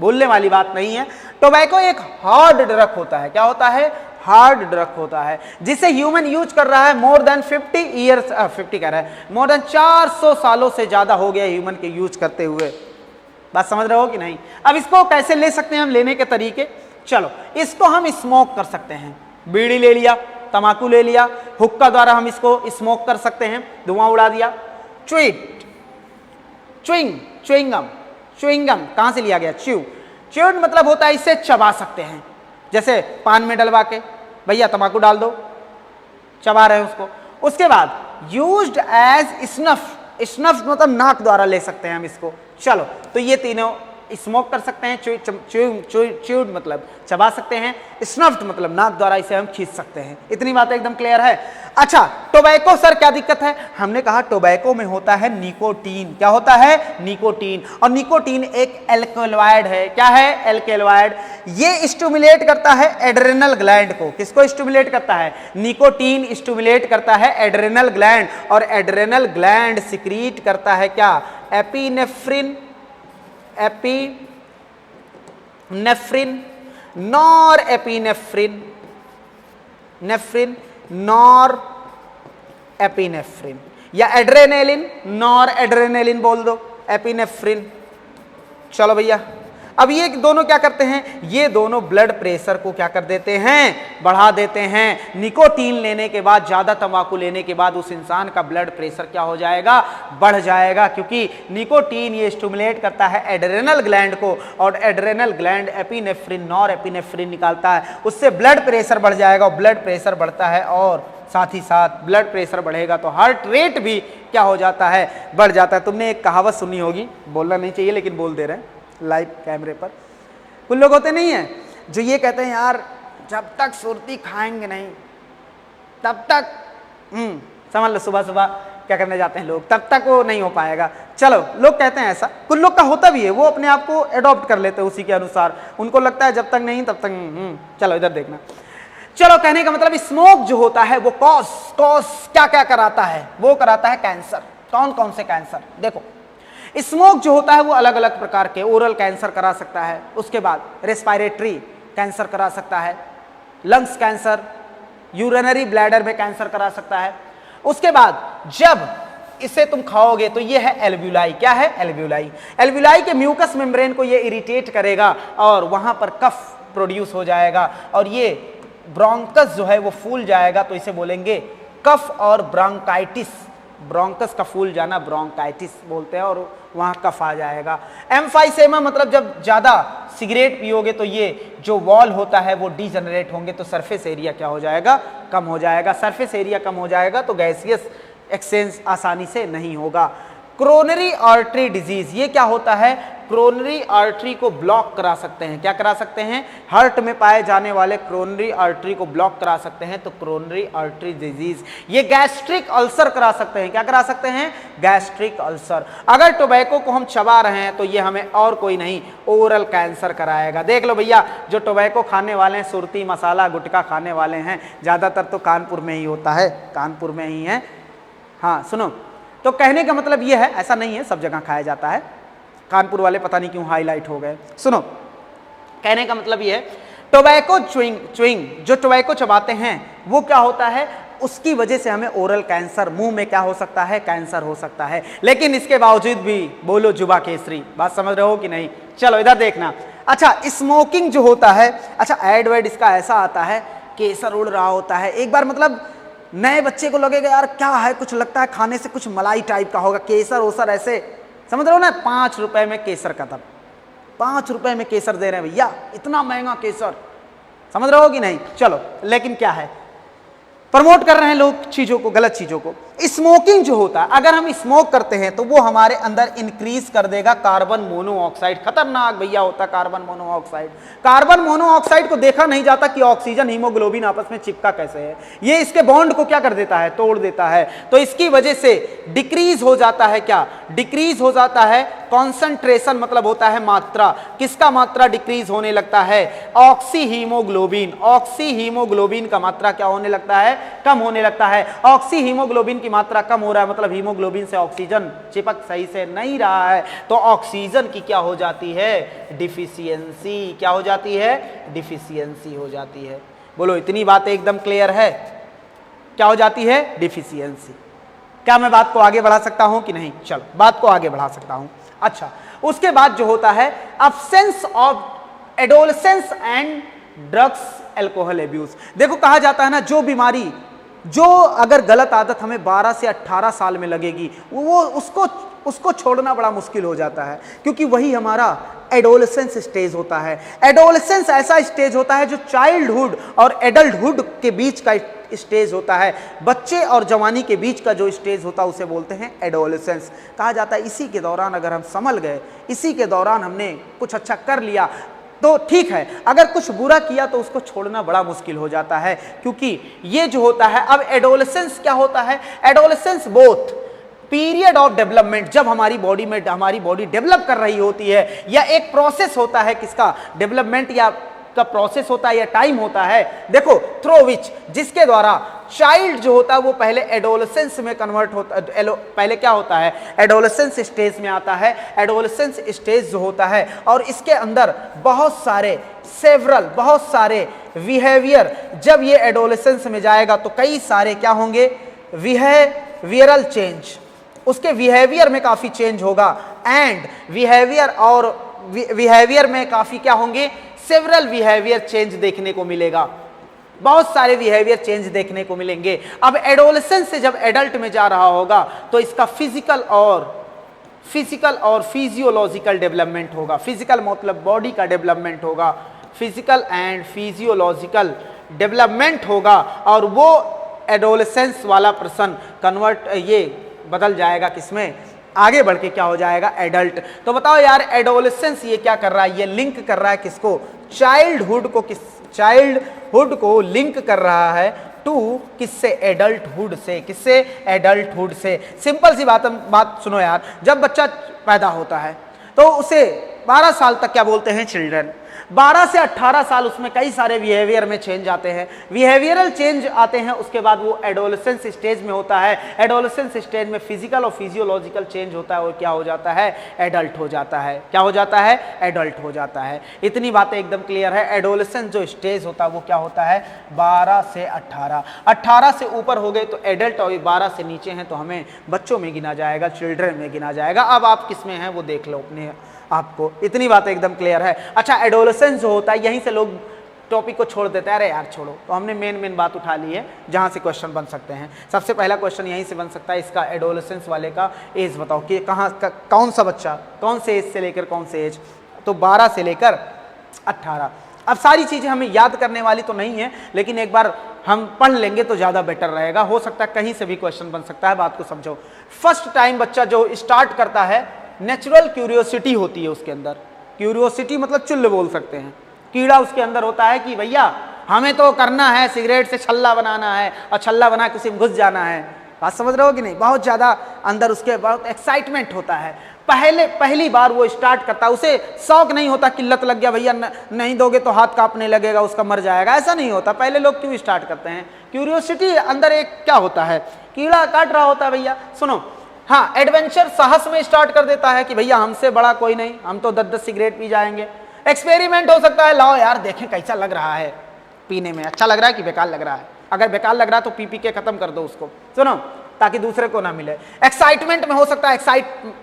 बोलने वाली बात नहीं है। टोबैको एक हार्ड ड्रग होता है, क्या होता है, हार्ड ड्रग होता है, जिसे ह्यूमन यूज कर रहा है मोर देन 50 ईयर्स, 50 कह रहा है, मोर देन 400 सालों से ज्यादा हो गया ह्यूमन के यूज करते हुए। बात समझ रहे हो कि नहीं? अब इसको कैसे ले सकते हैं हम, लेने के तरीके, चलो इसको हम स्मोक कर सकते हैं, बीड़ी ले लिया, तंबाकू ले लिया, हुक्का द्वारा हम इसको स्मोक कर सकते हैं, धुआं उड़ा दिया। च्युइंगम कहां से लिया गया, च्यूड मतलब होता है इसे चबा सकते हैं, जैसे पान में डलवा के भैया तंबाकू डाल दो, चबा रहे हैं उसको। उसके बाद यूज्ड एज स्नफ मतलब नाक द्वारा ले सकते हैं हम इसको। चलो तो ये तीनों स्मोक कर सकते हैं, च्यूड मतलब चबा सकते हैं, स्नफ्ड मतलब नाक द्वारा इसे हम खींच सकते हैं। इतनी बात एकदम क्लियर है। अच्छा टोबैको सर क्या दिक्कत है, हमने कहा टोबैको में होता है निकोटीन, क्या होता है, निकोटीन, और निकोटीन एक एल्कलॉइड है। क्या है, एल्कलॉइड। ये स्टिमुलेट करता है एड्रेनल ग्लैंड को, किसको स्टिमुलेट करता है, निकोटीन स्टिमुलेट करता है एड्रेनल ग्लैंड, और एड्रेनल ग्लैंड सिक्रीट करता है क्या, epinephrine, nor epinephrine, नेफ्रिन nor epinephrine, या एड्रेनेलिन, नॉर एड्रेनेलिन बोल दो, एपिनेफ्रिन। चलो भैया, अब ये दोनों क्या करते हैं, ये दोनों ब्लड प्रेशर को क्या कर देते हैं, बढ़ा देते हैं। निकोटीन लेने के बाद, ज्यादा तंबाकू लेने के बाद उस इंसान का ब्लड प्रेशर क्या हो जाएगा, बढ़ जाएगा, क्योंकि निकोटीन ये स्टिमुलेट करता है एड्रेनल ग्लैंड को, और adrenal gland epinephrine, nor epinephrine निकालता है, उससे ब्लड प्रेशर बढ़ जाएगा, और ब्लड प्रेशर बढ़ता है, और साथ ही साथ ब्लड प्रेशर बढ़ेगा तो हार्ट रेट भी क्या हो जाता है, बढ़ जाता है। तुमने एक कहावत सुनी होगी, बोलना नहीं चाहिए लेकिन बोल दे रहे हैं लाइव कैमरे पर। कुछ लोग होते नहीं हैं जो ये कहते हैं यार जब तक सुरती खाएंगे नहीं तब तक समझ लो, सुबह सुबह क्या करने जाते हैं लोग, तब तक वो नहीं हो पाएगा। चलो लोग कहते हैं ऐसा, कुछ लोग का होता भी है, वो अपने आप को एडॉप्ट कर लेते हैं उसी के अनुसार, उनको लगता है जब तक नहीं तब तक चलो इधर देखना। चलो कहने का मतलब स्मोक जो होता है वो कॉज क्या क्या कराता है, वो कराता है कैंसर। कौन कौन से कैंसर, देखो स्मोक जो होता है वो अलग अलग प्रकार के, ओरल कैंसर करा सकता है, उसके बाद रेस्पिरेटरी कैंसर करा सकता है, लंग्स कैंसर, यूरिनरी ब्लैडर में कैंसर करा सकता है। उसके बाद जब इसे तुम खाओगे तो ये है एल्व्यूलाई, क्या है, एल्व्यूलाई। एल्व्यूलाई के म्यूकस मेम्ब्रेन को ये इरिटेट करेगा और वहां पर कफ प्रोड्यूस हो जाएगा, और ये ब्रोंकस जो है वो फूल जाएगा, तो इसे बोलेंगे कफ और ब्रोंकाइटिस। ब्रोंकस का फूल जाना ब्रोंकाइटिस बोलते हैं, और वहां कफ आ जाएगा। एम्फाइसेमा मतलब जब ज्यादा सिगरेट पियोगे तो ये जो वॉल होता है वो डीजनरेट होंगे, तो सरफेस एरिया क्या हो जाएगा, कम हो जाएगा। सरफेस एरिया कम हो जाएगा तो गैसियस एक्सचेंज आसानी से नहीं होगा। क्रोनरी आर्टरी डिजीज, ये क्या होता है, क्रोनरी आर्टरी को ब्लॉक करा सकते हैं। क्या करा सकते हैं, हार्ट में पाए जाने वाले क्रोनरी आर्टरी को ब्लॉक करा सकते हैं, तो क्रोनरी आर्टरी डिजीज। ये गैस्ट्रिक अल्सर करा सकते हैं, क्या करा सकते हैं, गैस्ट्रिक अल्सर। अगर टोबैको को हम चबा रहे हैं तो ये हमें और कोई नहीं, ओरल कैंसर कराएगा। देख लो भैया, जो टोबैको खाने वाले हैं, सुरती मसाला गुटखा खाने वाले हैं, ज्यादातर तो कानपुर में ही होता है, कानपुर में ही है। हाँ सुनो, तो कहने का मतलब ये है, ऐसा नहीं है सब जगह खाया जाता है, कानपुर वाले पता नहीं क्यों हाईलाइट हो गए। सुनो, कहने का मतलब ये है, टोबैको च्युइंग जो टोबैको चबाते हैं वो क्या होता है, उसकी वजह से हमें ओरल कैंसर, मुंह में क्या हो सकता है, कैंसर हो सकता है। लेकिन इसके बावजूद भी बोलो जुबा केसरी। बात समझ रहे हो कि नहीं? चलो इधर देखना। अच्छा स्मोकिंग जो होता है, अच्छा एड वेड इसका ऐसा आता है, केसर उड़ रहा होता है। एक बार मतलब नए बच्चे को लगेगा यार क्या है, कुछ लगता है खाने से कुछ मलाई टाइप का होगा, केसर ओसर ऐसे, समझ रहे हो ना। 5 रुपए में केसर का, तब 5 रुपए में केसर दे रहे हैं भैया, इतना महंगा केसर। समझ रहे हो कि नहीं? चलो, लेकिन क्या है, प्रमोट कर रहे हैं लोग चीजों को, गलत चीजों को। स्मोकिंग जो होता है, अगर हम स्मोक करते हैं तो वो हमारे अंदर इंक्रीज कर देगा कार्बन मोनोऑक्साइड। खतरनाक भैया होता है कार्बन मोनोऑक्साइड। कार्बन मोनोऑक्साइड को देखा नहीं जाता कि ऑक्सीजन हीमोग्लोबिन आपस में चिपका कैसे है। ये इसके बॉन्ड को क्या कर देता है, तोड़ देता है। तो इसकी वजह से डिक्रीज हो जाता है, क्या डिक्रीज हो जाता है, कॉन्सेंट्रेशन मतलब होता है मात्रा। किसका मात्रा डिक्रीज होने लगता है? Oxy haemoglobin. ऑक्सी हीमोग्लोबिन का मात्रा क्या होने लगता है? कम होने लगता है। ऑक्सी हीमोग्लोबिन की मात्रा कम हो रहा है मतलब हीमोग्लोबिन से ऑक्सीजन चिपक सही से नहीं रहा है, तो ऑक्सीजन की क्या हो जाती है? डिफिशियंसी। क्या हो जाती है? डिफिशियंसी हो जाती है। बोलो, इतनी बातें एकदम क्लियर है? क्या हो जाती है? डिफिशियंसी। क्या मैं बात को आगे बढ़ा सकता हूं कि नहीं? चलो, बात को आगे बढ़ा सकता हूं। अच्छा, उसके बाद जो होता है absence of adolescence and drugs alcohol abuse. देखो, कहा जाता है ना, जो बीमारी, जो अगर गलत आदत हमें 12 से 18 साल में लगेगी, वो उसको छोड़ना बड़ा मुश्किल हो जाता है, क्योंकि वही हमारा एडोलसेंस स्टेज होता है। एडोलसेंस ऐसा स्टेज होता है जो चाइल्डहुड और एडल्टहुड के बीच का स्टेज होता है। बच्चे और जवानी के बीच का जो स्टेज होता है उसे बोलते हैं एडोलसेंस। कहा जाता है इसी के दौरान अगर हम संभल गए, इसी के दौरान हमने कुछ अच्छा कर लिया तो ठीक है, अगर कुछ बुरा किया तो उसको छोड़ना बड़ा मुश्किल हो जाता है। क्योंकि ये जो होता है, अब एडोलसेंस क्या होता है? Adolescence both period of development, जब हमारी बॉडी डेवलप कर रही होती है, या एक प्रोसेस होता है, किसका? डेवलपमेंट या का प्रोसेस होता है या टाइम होता है। देखो, थ्रू विच, जिसके द्वारा चाइल्ड जो होता है वो पहले एडोलसेंस में कन्वर्ट होता, पहले क्या होता है? एडोलसेंस स्टेज में आता है। एडोलसेंस स्टेज जो होता है, और इसके अंदर बहुत सारे बिहेवियर, जब ये एडोलसेंस में जाएगा तो कई सारे क्या होंगे? बिहेवियरल चेंज, उसके बिहेवियर में काफी चेंज होगा। एंड बिहेवियर में काफी क्या होंगे? सेवरल बिहेवियर चेंज देखने को मिलेगा, बहुत सारे बिहेवियर चेंज देखने को मिलेंगे। अब एडोलसेंस से जब एडल्ट में जा रहा होगा तो इसका फिजिकल और फिजियोलॉजिकल डेवलपमेंट होगा। फिजिकल मतलब बॉडी का डेवलपमेंट होगा, फिजिकल एंड फिजियोलॉजिकल डेवलपमेंट होगा, और वो एडोलसेंस वाला पर्सन ये बदल जाएगा किसमें? आगे बढ़ के क्या हो जाएगा? एडल्ट। तो बताओ यार, एडोलसेंस ये क्या कर रहा है? ये लिंक कर रहा है किसको? चाइल्डहुड को लिंक कर रहा है टू किससे? एडल्टहुड से। किससे? एडल्टहुड से। सिंपल सी बात सुनो यार, जब बच्चा पैदा होता है तो उसे 12 साल तक क्या बोलते हैं? चिल्ड्रन। 12 से 18 साल उसमें कई सारे बिहेवियर में चेंज आते हैं, बिहेवियरल चेंज आते हैं। उसके बाद वो एडोलसेंस स्टेज में होता है। एडोलसेंस स्टेज में फिजिकल और फिजियोलॉजिकल चेंज होता है और क्या हो जाता है? एडल्ट हो जाता है। क्या हो जाता है? एडल्ट हो जाता है। इतनी बातें एकदम क्लियर है। एडोलसेंस जो स्टेज होता है वो क्या होता है? 12 से 18। 18 से ऊपर हो गए तो एडल्ट, और 12 से नीचे हैं तो हमें बच्चों में गिना जाएगा, चिल्ड्रन में गिना जाएगा। अब आप किस में हैं वो देख लो अपने आपको। इतनी बात एकदम क्लियर है। अच्छा, एडोलसेंस जो होता है, यहीं से लोग टॉपिक को छोड़ देते हैं, अरे यार छोड़ो। तो हमने मेन बात उठा ली है जहां से क्वेश्चन बन सकते हैं। सबसे पहला क्वेश्चन यहीं से बन सकता है, इसका एडोलसेंस वाले का एज बताओ कि कौन सा बच्चा कौन से एज से लेकर कौन से एज? तो 12 से लेकर 18। अब सारी चीजें हमें याद करने वाली तो नहीं है, लेकिन एक बार हम पढ़ लेंगे तो ज्यादा बेटर रहेगा। हो सकता है कहीं से भी क्वेश्चन बन सकता है, बात को समझो। फर्स्ट टाइम बच्चा जो स्टार्ट करता है, नेचुरल क्यूरियोसिटी होती है उसके अंदर। क्यूरियोसिटी मतलब चुल्ल बोल सकते हैं, कीड़ा उसके अंदर होता है कि भैया हमें तो करना है, सिगरेट से छल्ला बनाना है और छल्ला बना किसी में घुस जाना है। बात समझ रहे हो कि नहीं? बहुत ज्यादा अंदर उसके बहुत एक्साइटमेंट होता है। पहली बार वो स्टार्ट करता है, उसे शौक नहीं होता कि लत लग गया भैया नहीं दोगे तो हाथ कांपने लगेगा, उसका मर जाएगा, ऐसा नहीं होता। पहले लोग क्यों स्टार्ट करते हैं? क्यूरियोसिटी अंदर एक क्या होता है, कीड़ा काट रहा होता है भैया। सुनो, हाँ, एडवेंचर साहस में स्टार्ट कर देता है कि भैया हमसे बड़ा कोई नहीं, हम तो 10-10 सिगरेट पी जाएंगे। एक्सपेरिमेंट हो सकता है, लाओ यार देखें कैसा लग रहा है पीने में, अच्छा लग रहा है कि बेकार लग रहा है। अगर बेकार लग रहा है तो पी के खत्म कर दो उसको, सुनो, ताकि दूसरे को ना मिले। एक्साइटमेंट में हो सकता है,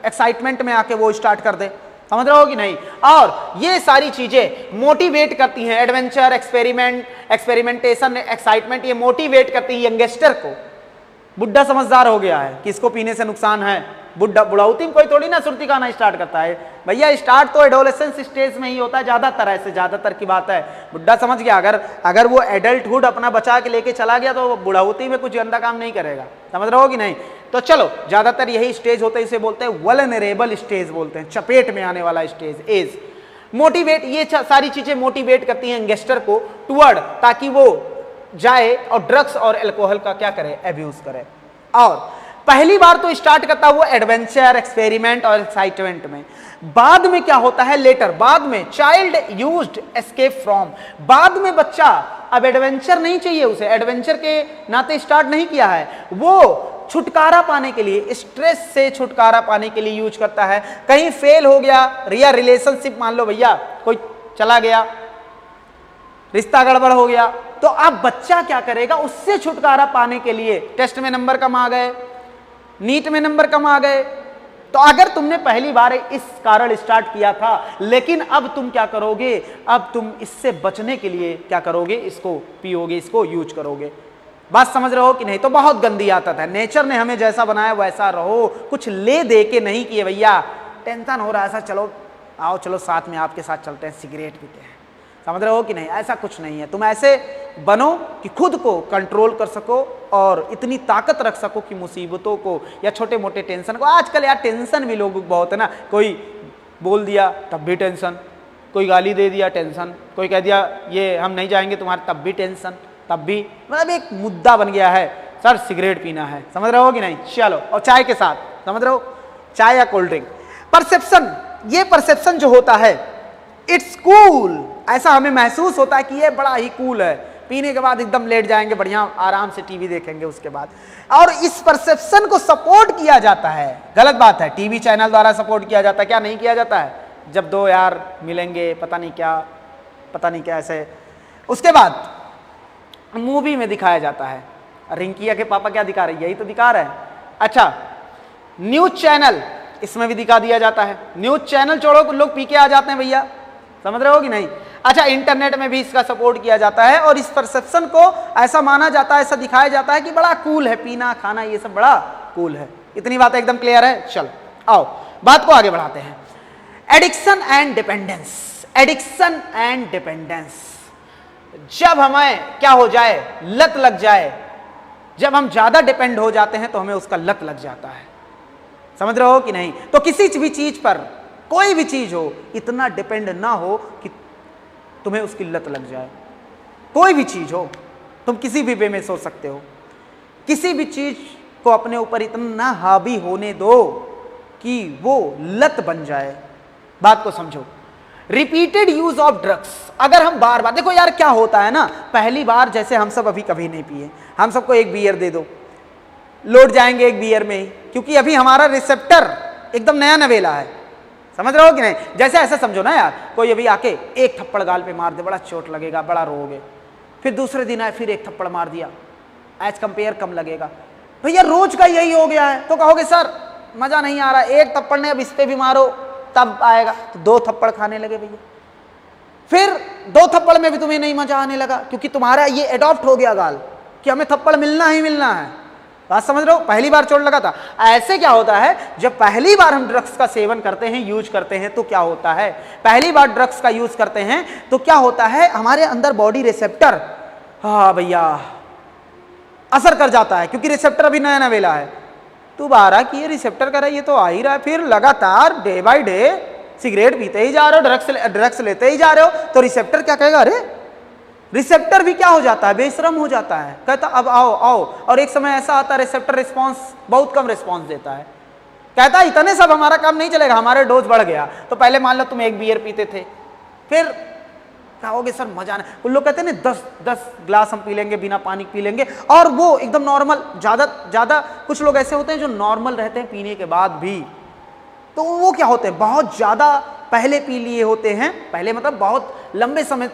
एक्साइटमेंट में आके वो स्टार्ट कर दे, समझ रहे हो कि नहीं? और ये सारी चीजें मोटिवेट करती हैं, एडवेंचर, एक्सपेरिमेंटेशन, एक्साइटमेंट, ये मोटिवेट करती है यंगस्टर को। बुढ़ा समझदार हो गया है कि इसको पीने से नुकसान है, बुढ़ा बुढ़ाउती में कोई थोड़ी ना सुरती गाना स्टार्ट करता है भैया, स्टार्ट तो एडोलेसेंस स्टेज में ही होता है ज्यादातर, ऐसे ज्यादातर की बात है। बुढ़ा समझ गया, अगर वो एडल्टहुड अपना बचा के लेके चला गया तो बुढ़ाउती में कुछ गंदा काम नहीं करेगा, समझ रहे हो कि नहीं। तो चलो ज्यादातर यही स्टेज होते हैं, इसे बोलते हैं वल्नरेबल स्टेज बोलते हैं, चपेट में आने वाला स्टेज। एज मोटिवेट, ये सारी चीजें मोटिवेट करती हैं यंगस्टर को टुवर्ड, ताकि वो जाए और ड्रग्स और अल्कोहल का क्या करे, एब्यूज करे। और पहली बार तो स्टार्ट करता है वो एडवेंचर, एक्सपेरिमेंट और एक्साइटमेंट में। बाद में क्या होता है, लेटर, बाद में चाइल्ड यूज्ड एस्केप फ्रॉम, बाद में बच्चा अब एडवेंचर नहीं चाहिए उसे, एडवेंचर के नाते स्टार्ट नहीं किया है, वो छुटकारा पाने के लिए, स्ट्रेस से छुटकारा पाने के लिए यूज करता है। कहीं फेल हो गया या रिलेशनशिप, मान लो भैया कोई चला गया, रिश्ता गड़बड़ हो गया, तो अब बच्चा क्या करेगा, उससे छुटकारा पाने के लिए, टेस्ट में नंबर कम आ गए, नीट में नंबर कम आ गए, तो अगर तुमने पहली बार इस कारण स्टार्ट किया था, लेकिन अब तुम क्या करोगे, अब तुम इससे बचने के लिए क्या करोगे, इसको पियोगे, इसको यूज करोगे। बात समझ रहे हो कि नहीं। तो बहुत गंदी आदत है, नेचर ने हमें जैसा बनाया वैसा रहो, कुछ ले दे के नहीं किए भैया, टेंशन हो रहा है ऐसा, चलो आओ चलो साथ में आपके साथ चलते हैं, सिगरेट पीते हैं, समझ रहे हो कि नहीं। ऐसा कुछ नहीं है, तुम ऐसे बनो कि खुद को कंट्रोल कर सको और इतनी ताकत रख सको कि मुसीबतों को या छोटे मोटे टेंशन को, आजकल यार टेंशन भी लोगों को बहुत है ना, कोई बोल दिया तब भी टेंशन, कोई गाली दे दिया टेंशन, कोई कह दिया ये हम नहीं जाएंगे तुम्हारे तब भी टेंशन, तब भी, मतलब एक मुद्दा बन गया है सर सिगरेट पीना है, समझ रहे हो कि नहीं। चलो, और चाय के साथ, समझ रहे हो, चाय या कोल्ड ड्रिंक। परसेप्शन, ये परसेप्शन जो होता है, इट्स कूल, ऐसा हमें महसूस होता है कि ये बड़ा ही कूल है, पीने के बाद एकदम लेट जाएंगे, बढ़िया आराम से टीवी देखेंगे उसके बाद, और इस परसेप्शन को सपोर्ट किया जाता है। गलत बात है, टीवी चैनल द्वारा सपोर्ट किया जाता है, क्या नहीं किया जाता है, जब दो यार मिलेंगे पता नहीं क्या ऐसे, उसके बाद मूवी में दिखाया जाता है, रिंकिया के पापा क्या दिखा रहे हैं, यही तो दिखा रहे हैं। अच्छा, न्यूज चैनल, इसमें भी दिखा दिया जाता है, न्यूज चैनल छोड़ो लोग पी के आ जाते हैं भैया, समझ रहे हो कि नहीं। अच्छा, इंटरनेट में भी इसका सपोर्ट किया जाता है और इस परसेप्शन को ऐसा माना जाता है, ऐसा दिखाया जाता है कि बड़ा कूल है, पीना खाना ये सब बड़ा कूल है। इतनी बात एकदम क्लियर है। चलो आओ बात को आगे बढ़ाते हैं। Addiction and dependence, addiction and dependence, जब हमें क्या हो जाए, लत लग जाए, जब हम ज्यादा डिपेंड हो जाते हैं तो हमें उसका लत लग जाता है, समझ रहे हो कि नहीं। तो किसी भी चीज पर, कोई भी चीज हो, इतना डिपेंड ना हो कि तुम्हें उसकी लत लग जाए। कोई भी चीज हो, तुम किसी भी वे में सोच सकते हो, किसी भी चीज को अपने ऊपर इतना हावी होने दो कि वो लत बन जाए। बात को समझो, रिपीटेड यूज ऑफ ड्रग्स, अगर हम बार बार, देखो यार क्या होता है ना, पहली बार जैसे हम सब अभी कभी नहीं पिए, हम सबको एक बियर दे दो, लौट जाएंगे एक बियर में ही, क्योंकि अभी हमारा रिसेप्टर एकदम नया नवेला है, समझ रहे हो कि नहीं। जैसे ऐसा समझो ना यार, कोई अभी आके एक थप्पड़ गाल पे मार दे, बड़ा चोट लगेगा, बड़ा रोओगे, फिर दूसरे दिन आए फिर एक थप्पड़ मार दिया, एज कंपेयर कम लगेगा। भैया रोज का यही हो गया है, तो कहोगे सर मजा नहीं आ रहा, एक थप्पड़ ने अब इस पे भी मारो तब आएगा, तो दो थप्पड़ खाने लगे भैया, फिर दो थप्पड़ में भी तुम्हें नहीं मजा आने लगा, क्योंकि तुम्हारा ये एडॉप्ट हो गया गाल कि हमें थप्पड़ मिलना ही मिलना है। बात समझ रहे हो, पहली बार चोट लगा था। ऐसे क्या होता है, जब पहली बार हम ड्रग्स का सेवन करते हैं, यूज करते हैं, तो क्या होता है, पहली बार ड्रग्स का यूज करते हैं तो क्या होता है, हमारे अंदर बॉडी रिसेप्टर, हाँ भैया असर कर जाता है, क्योंकि रिसेप्टर अभी नया नवेला है। तू 12 की ये रिसेप्टर कर रहा है, ये तो आ ही रहा है, फिर लगातार डे बाय डे सिगरेट पीते ही जा रहे हो, ड्रग्स लेते ही जा रहे हो, तो रिसेप्टर क्या कहेगा, अरे रिसेप्टर भी क्या हो जाता है, बेशरम हो जाता है, कहता अब आओ आओ, और एक समय ऐसा आता है रिसेप्टर रिस्पॉन्स बहुत कम रिस्पॉन्स देता है, कहता है इतने सब हमारा काम नहीं चलेगा, हमारे डोज बढ़ गया। तो पहले मान लो तुम एक बियर पीते थे, फिर कहोगे सर मजा नहीं, कुछ लोग कहते हैं ना 10 ग्लास हम पी लेंगे, बिना पानी पी लेंगे, और वो एकदम नॉर्मल, ज्यादा कुछ लोग ऐसे होते हैं जो नॉर्मल रहते हैं पीने के बाद भी, तो वो क्या होते हैं, बहुत ज्यादा पहले पी लिए होते हैं, पहले मतलब बहुत लंबे समय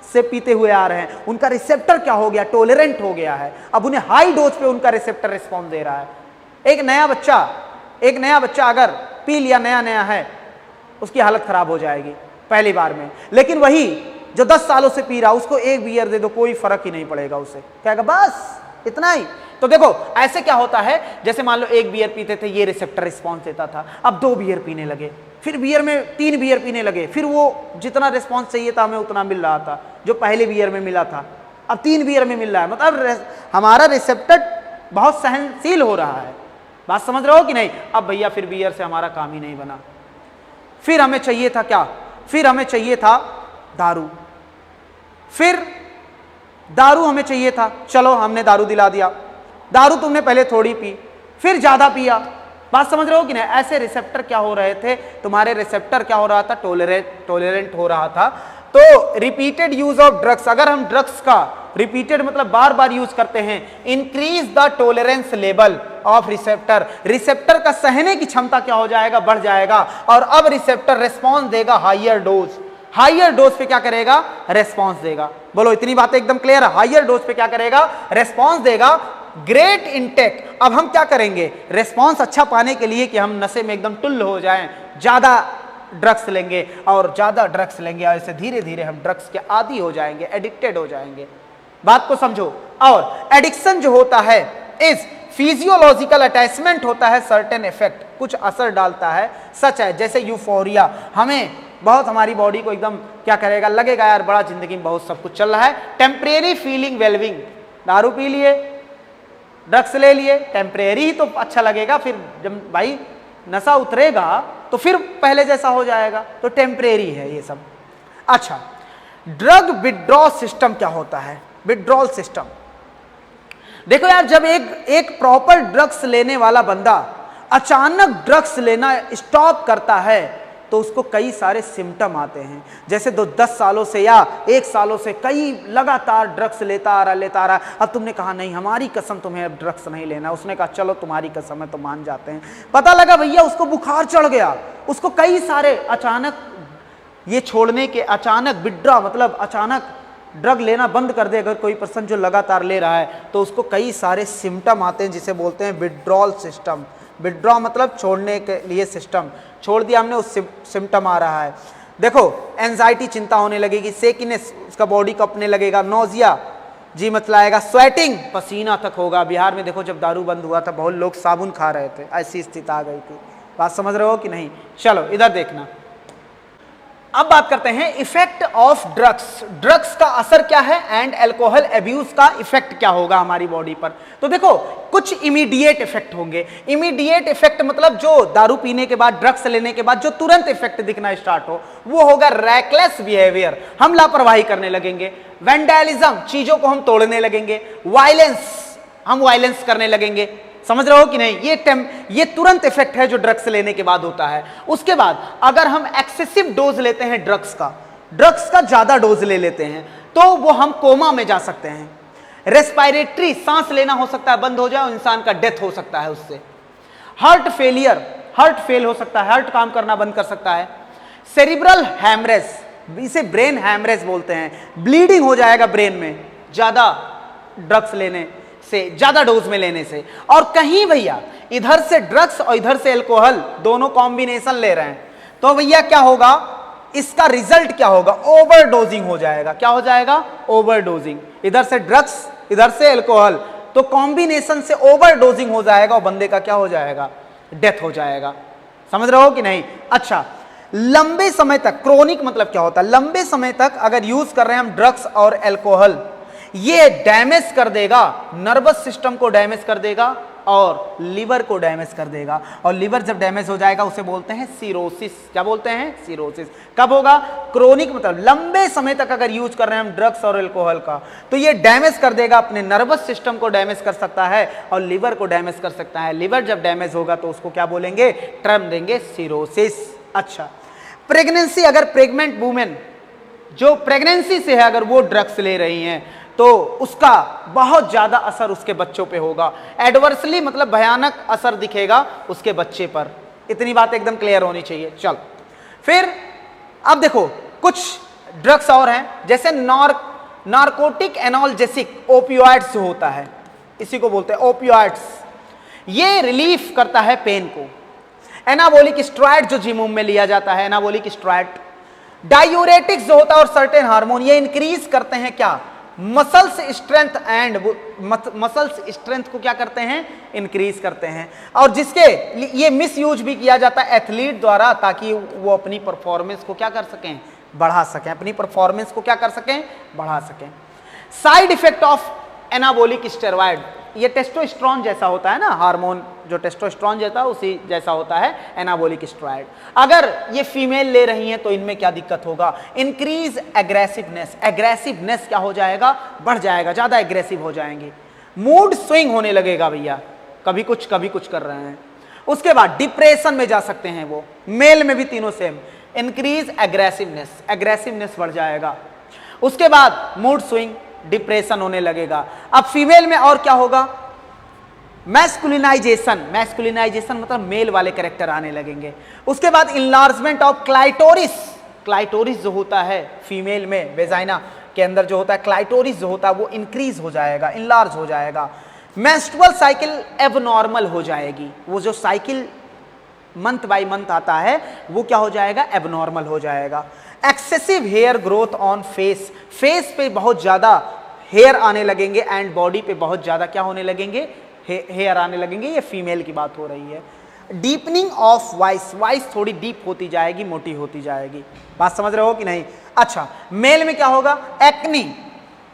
से पीते हुए आ रहे हैं, उनका रिसेप्टर क्या हो गया, टॉलरेंट हो गया है, अब उन्हें हाई डोज पे उनका रिसेप्टर रिस्पॉन्स दे रहा है। एक नया बच्चा अगर पी लिया, नया है, उसकी हालत खराब हो जाएगी पहली बार में, लेकिन वही जो 10 सालों से पी रहा, उसको एक बियर दे दो, कोई फर्क ही नहीं पड़ेगा, उसे कहेगा बस इतना ही। तो देखो ऐसे क्या होता है, जैसे मान लो एक बियर पीते थे, ये रिसेप्टर रिस्पॉन्स देता था, अब 2 बियर पीने लगे, फिर बियर में 3 बियर पीने लगे, फिर वो जितना रिस्पॉन्स चाहिए था हमें उतना मिल रहा था जो पहले बियर में मिला था, अब 3 बियर में मिल रहा है। मतलब हमारा रिसेप्टर बहुत सहनशील हो रहा है। बात समझ रहे हो कि नहीं? अब भैया फिर बियर से हमारा काम ही नहीं बना, फिर हमें चाहिए था क्या, फिर हमें चाहिए था दारू। फिर दारू हमें चाहिए था, चलो हमने दारू दिला दिया, दारू तुमने पहले थोड़ी पी, फिर ज्यादा पिया। बात समझ रहे हो कि नहीं? ऐसे रिसेप्टर क्या हो रहे थे, तुम्हारे रिसेप्टर क्या हो रहा था, टॉलरेंट हो रहा था। तो रिपीटेड यूज ऑफ ड्रग्स, अगर हम ड्रग्स का रिपीटेड मतलब बार बार यूज करते हैं, increase the tolerance level of receptor, receptor का सहने की क्षमता क्या हो जाएगा, बढ़ जाएगा, और अब रिसेप्टर रिस्पॉन्स देगा हाइयर डोज। हाइयर डोज पे क्या करेगा, रेस्पॉन्स देगा। बोलो इतनी बातें एकदम क्लियर है? हाइयर डोज पे क्या करेगा, रेस्पॉन्स देगा। ग्रेट इंटेक, अब हम क्या करेंगे, रेस्पॉन्स अच्छा पाने के लिए कि हम नशे में एकदम टुल्ल हो जाएं, ज्यादा ड्रग्स लेंगे और ज्यादा ड्रग्स लेंगे, और ऐसे धीरे धीरे हम ड्रग्स के आदी हो जाएंगे, एडिक्टेड हो जाएंगे। बात को समझो। और एडिक्शन जो होता है इस फिजियोलॉजिकल अटैचमेंट होता है, सर्टेन इफेक्ट, कुछ असर डालता है, सच है। जैसे यूफोरिया, हमें बहुत हमारी बॉडी को एकदम क्या करेगा, लगेगा यार बड़ा जिंदगी में बहुत सब कुछ चल रहा है। टेम्परेरी फीलिंग वेलविंग, दारू पी लिए, ड्रग्स ले लिए, टेम्परेरी ही तो अच्छा लगेगा, फिर जब भाई नशा उतरेगा तो फिर पहले जैसा हो जाएगा, तो टेम्परेरी है ये सब। अच्छा, ड्रग विड्रॉ सिस्टम क्या होता है, विड्रॉल सिस्टम। देखो यार, जब एक प्रॉपर ड्रग्स लेने वाला बंदा अचानक ड्रग्स लेना स्टॉप करता है तो उसको कई सारे सिम्टम आते हैं। जैसे 10 सालों से या 1 सालों से कई लगातार ड्रग्स लेता आ रहा, अब तुमने कहा नहीं हमारी कसम तुम्हें अब ड्रग्स नहीं लेना, उसने कहा चलो तुम्हारी कसम है तो मान जाते हैं। पता लगा भैया उसको बुखार चढ़ गया, उसको कई सारे अचानक ये छोड़ने के, अचानक विड्रॉ मतलब अचानक ड्रग लेना बंद कर दे अगर कोई पर्सन जो लगातार ले रहा है, तो उसको कई सारे सिम्टम आते हैं जिसे बोलते हैं विड्रॉल सिस्टम। विड्रॉ मतलब छोड़ने के लिए सिस्टम, छोड़ दिया हमने, उस सिम्टम आ रहा है। देखो एंजाइटी, चिंता होने लगेगी, सेकिनेस, उसका बॉडी कपने लगेगा, नोजिया, जी मचलाएगा, स्वेटिंग, पसीना तक होगा। बिहार में देखो जब दारू बंद हुआ था बहुत लोग साबुन खा रहे थे, ऐसी स्थिति आ गई थी। बात समझ रहे हो कि नहीं? चलो इधर देखना। अब बात करते हैं इफेक्ट ऑफ ड्रग्स, ड्रग्स का असर क्या है एंड अल्कोहल अब्यूज का इफेक्ट क्या होगा हमारी बॉडी पर। तो देखो कुछ इमीडिएट इफेक्ट होंगे। इमीडिएट इफेक्ट मतलब जो दारू पीने के बाद, ड्रग्स लेने के बाद जो तुरंत इफेक्ट दिखना स्टार्ट हो, वो होगा रैकलेस बिहेवियर, हम लापरवाही करने लगेंगे। वैंडलिज्म, चीजों को हम तोड़ने लगेंगे। वायलेंस, हम वायलेंस करने लगेंगे। समझ रहे हो कि नहीं? ये तुरंत इफेक्ट है जो ड्रग्स लेने के बाद होता है। उसके बाद अगर हम एक्सेसिव डोज लेते हैं ड्रग्स का ज्यादा डोज ले लेते हैं तो वो हम कोमा में जा सकते हैं। रेस्पिरेटरी, सांस लेना हो सकता है बंद हो जाए, इंसान का डेथ हो सकता है उससे। हार्ट फेल हो सकता है, हार्ट काम करना बंद कर सकता है। सेरिब्रल हैमरेज, इसे ब्रेन हैमरेज बोलते हैं, ब्लीडिंग हो जाएगा ब्रेन में ज्यादा ड्रग्स लेने से, ज्यादा डोज में लेने से। और कहीं भैया इधर से ड्रग्स और इधर से अल्कोहल दोनों कॉम्बिनेशन ले रहे हैं तो भैया क्या होगा, इसका रिजल्ट क्या होगा, ओवरडोजिंग हो जाएगा। क्या हो जाएगा? ओवरडोजिंग। इधर से ड्रग्स, इधर से अल्कोहल, तो कॉम्बिनेशन से ओवरडोजिंग हो जाएगा और बंदे का क्या हो जाएगा, डेथ हो जाएगा। समझ रहे हो कि नहीं? अच्छा, लंबे समय तक, क्रोनिक मतलब क्या होता है, लंबे समय तक अगर यूज कर रहे हैं हम ड्रग्स और अल्कोहल, ये डैमेज कर देगा, नर्वस सिस्टम को डैमेज कर देगा और लिवर को डैमेज कर देगा। और लिवर जब डैमेज हो जाएगा उसे बोलते हैं सिरोसिस। क्या बोलते हैं? सिरोसिस। कब होगा? क्रोनिक मतलब लंबे समय तक अगर यूज कर रहे हैं हम ड्रग्स और अल्कोहल का, तो ये डैमेज कर देगा, अपने नर्वस सिस्टम को डैमेज कर सकता है और लिवर को डैमेज कर सकता है। लिवर जब डैमेज होगा तो उसको क्या बोलेंगे, टर्म देंगे सिरोसिस। अच्छा, प्रेगनेंसी, अगर प्रेग्नेंट वुमेन जो प्रेगनेंसी से है अगर वो ड्रग्स ले रही हैं तो उसका बहुत ज्यादा असर उसके बच्चों पे होगा। एडवर्सली मतलब भयानक असर दिखेगा उसके बच्चे पर। इतनी बात एकदम क्लियर होनी चाहिए। चल फिर अब देखो कुछ ड्रग्स और हैं, जैसे नार्कोटिक एनाल्जेसिक, ओपियोइड्स जो होता है, इसी को बोलते हैं ओपियोइड्स। ये रिलीफ करता है पेन को। एनाबोलिक स्टेरॉइड जो जिम में लिया जाता है, एनाबोलिक स्टेरॉइड। डायूरेटिक्स जो होता है और सर्टेन हार्मोन, ये इंक्रीज करते हैं क्या, muscles strength and muscles strength को क्या करते हैं, इंक्रीज करते हैं। और जिसके ये मिस यूज भी किया जाता है एथलीट द्वारा, ताकि वो अपनी परफॉर्मेंस को क्या कर सकें, बढ़ा सकें, अपनी परफॉर्मेंस को क्या कर सकें, बढ़ा सकें। Side effect of anabolic steroid, ये टेस्टोस्टेरोन जैसा होता है ना, हार्मोन जो टेस्टोस्टेरोन जैसा उसी जैसा होता है एनाबॉलिक स्टेरॉयड। अगर ये फीमेल ले रही हैं तो इनमें क्या दिक्कत होगा, इंक्रीज एग्रेसिवनेस, एग्रेसिवनेस क्या हो जाएगा, बढ़ जाएगा, ज्यादा एग्रेसिव हो जाएंगे। मूड स्विंग होने लगेगा भैया, कभी कुछ कर रहे हैं। उसके बाद डिप्रेशन में जा सकते हैं वो, मेल में भी तीनों सेम, इंक्रीज एग्रेसिवनेस, एग्रेसिवनेस बढ़ जाएगा। उसके बाद मूड स्विंग, डिप्रेशन होने लगेगा। अब फीमेल में और क्या होगा, मैस्कुलिनाइजेशन, मैस्कुलिनाइजेशन मतलब मेल वाले कैरेक्टर आने लगेंगे। उसके बाद इनलार्जमेंट ऑफ क्लाइटोरिस, क्लाइटोरिस जो होता है फीमेल में, वेजाइना के अंदर जो होता है क्लाइटोरिस जो होता है वो इंक्रीज हो जाएगा, इनलार्ज हो जाएगा। मेंस्ट्रुअल साइकिल एबनॉर्मल हो जाएगी, वो जो साइकिल मंथ बाय मंथ आता है वो क्या हो जाएगा, एबनॉर्मल हो जाएगा। Excessive hair growth on face, face पे बहुत ज्यादा हेयर आने लगेंगे एंड बॉडी पे बहुत ज्यादा क्या होने लगेंगे, हेयर आने लगेंगे, ये फीमेल की बात हो रही है। डीपनिंग ऑफ वॉइस, वॉइस थोड़ी डीप होती जाएगी, मोटी होती जाएगी, बात समझ रहे हो कि नहीं। अच्छा, मेल में क्या होगा, एक्नी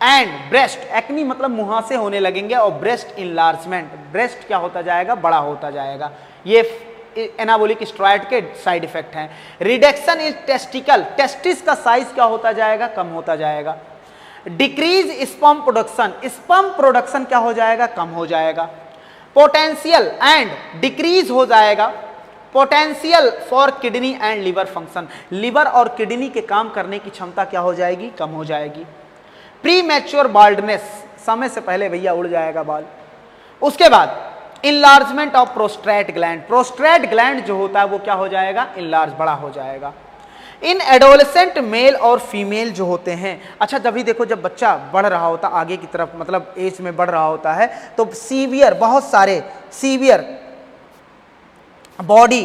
एंड ब्रेस्ट, एक्नी मतलब मुहासे होने लगेंगे और ब्रेस्ट इनलार्जमेंट, ब्रेस्ट क्या होता जाएगा, बड़ा होता जाएगा। ये एनाबॉलिक स्टेरॉयड के साइड इफेक्ट हैं। रिडक्शन इन टेस्टिकल, टेस्टिस का साइज क्या होता जाएगा, कम होता जाएगा। Decrease sperm production, sperm production क्या हो जाएगा, कम हो जाएगा। पोटेंशियल एंड डिक्रीज हो जाएगा। Potential for kidney and liver function, liver और किडनी के काम करने की क्षमता क्या हो जाएगी, कम हो जाएगी। प्री मैच्योर बाल्डनेस, समय से पहले भैया उड़ जाएगा बाल। उसके बाद enlargement of prostate gland, prostate gland जो होता है वो क्या हो जाएगा, इनलार्ज, बड़ा हो जाएगा। इन एडोलेसेंट मेल और फीमेल जो होते हैं, अच्छा जब भी देखो जब बच्चा बढ़ रहा होता आगे की तरफ, मतलब एज में बढ़ रहा होता है, तो सीवियर, बहुत सारे सीवियर बॉडी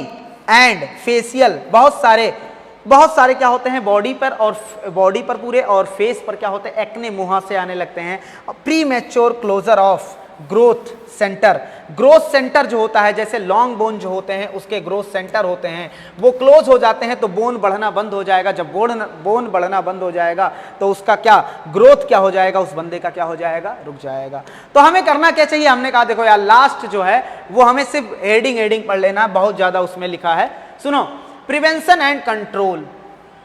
एंड फेशियल, बहुत सारे क्या होते हैं बॉडी पर, और बॉडी पर पूरे और फेस पर क्या होते हैं, एक्ने, मुहासे आने लगते हैं। Premature closure of growth centre, growth centre जो होता है, जैसे लॉन्ग बोन जो होते हैं उसके ग्रोथ सेंटर होते हैं, वो क्लोज हो जाते हैं तो बोन बढ़ना बंद हो जाएगा। जब बोन बढ़ना बंद हो जाएगा तो उसका क्या ग्रोथ क्या हो जाएगा, उस बंदे का क्या हो जाएगा, रुक जाएगा। तो हमें करना क्या चाहिए, हमने कहा देखो यार लास्ट जो है वो हमें सिर्फ हेडिंग पढ़ लेना, बहुत ज्यादा उसमें लिखा है। सुनो, प्रिवेंशन एंड कंट्रोल,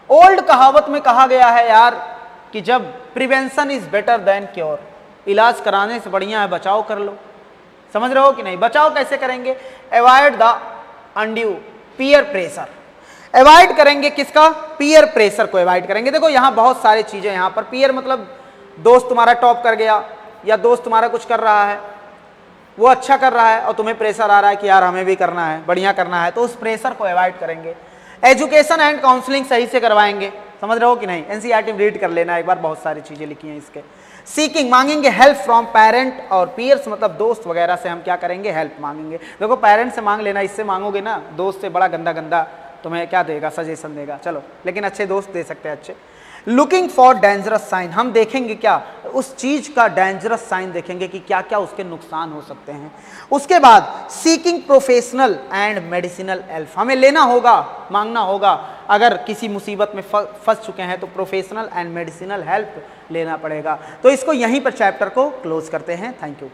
ओल्ड कहावत में कहा गया है यार कि जब prevention is better than cure, इलाज कराने से बढ़िया है बचाव कर लो। समझ रहे हो कि नहीं, बचाव कैसे करेंगे, avoid the undue peer pressure, avoid करेंगे किसका, पीयर प्रेशर को अवॉइड करेंगे। देखो यहाँ बहुत सारी चीजें, यहाँ पर पीयर मतलब दोस्त तुम्हारा टॉप कर गया या दोस्त तुम्हारा कुछ कर रहा है, वो अच्छा कर रहा है और तुम्हें प्रेशर आ रहा है कि यार हमें भी करना है, बढ़िया करना है, तो उस प्रेशर को अवॉइड करेंगे। एजुकेशन एंड काउंसलिंग सही से करवाएंगे, समझ रहे हो कि नहीं, एनसीईआरटी रीड कर लेना एक बार, बहुत सारी चीजें लिखी हैं इसके। सीकिंग, मांगेंगे हेल्प फ्रॉम पेरेंट और पीयर्स, मतलब दोस्त वगैरह से हम क्या करेंगे, हेल्प मांगेंगे। देखो पेरेंट्स से मांग लेना, इससे मांगोगे ना, दोस्त से बड़ा गंदा तुम्हें क्या देगा, सजेशन देगा, चलो, लेकिन अच्छे दोस्त दे सकते हैं अच्छे। लुकिंग फॉर डेंजरस साइन, हम देखेंगे क्या, उस चीज का डेंजरस साइन देखेंगे कि क्या क्या उसके नुकसान हो सकते हैं। उसके बाद seeking professional and medicinal help, हमें लेना होगा, मांगना होगा, अगर किसी मुसीबत में फंस चुके हैं तो प्रोफेशनल एंड मेडिसिनल हेल्प लेना पड़ेगा। तो इसको यहीं पर चैप्टर को क्लोज करते हैं। Thank you.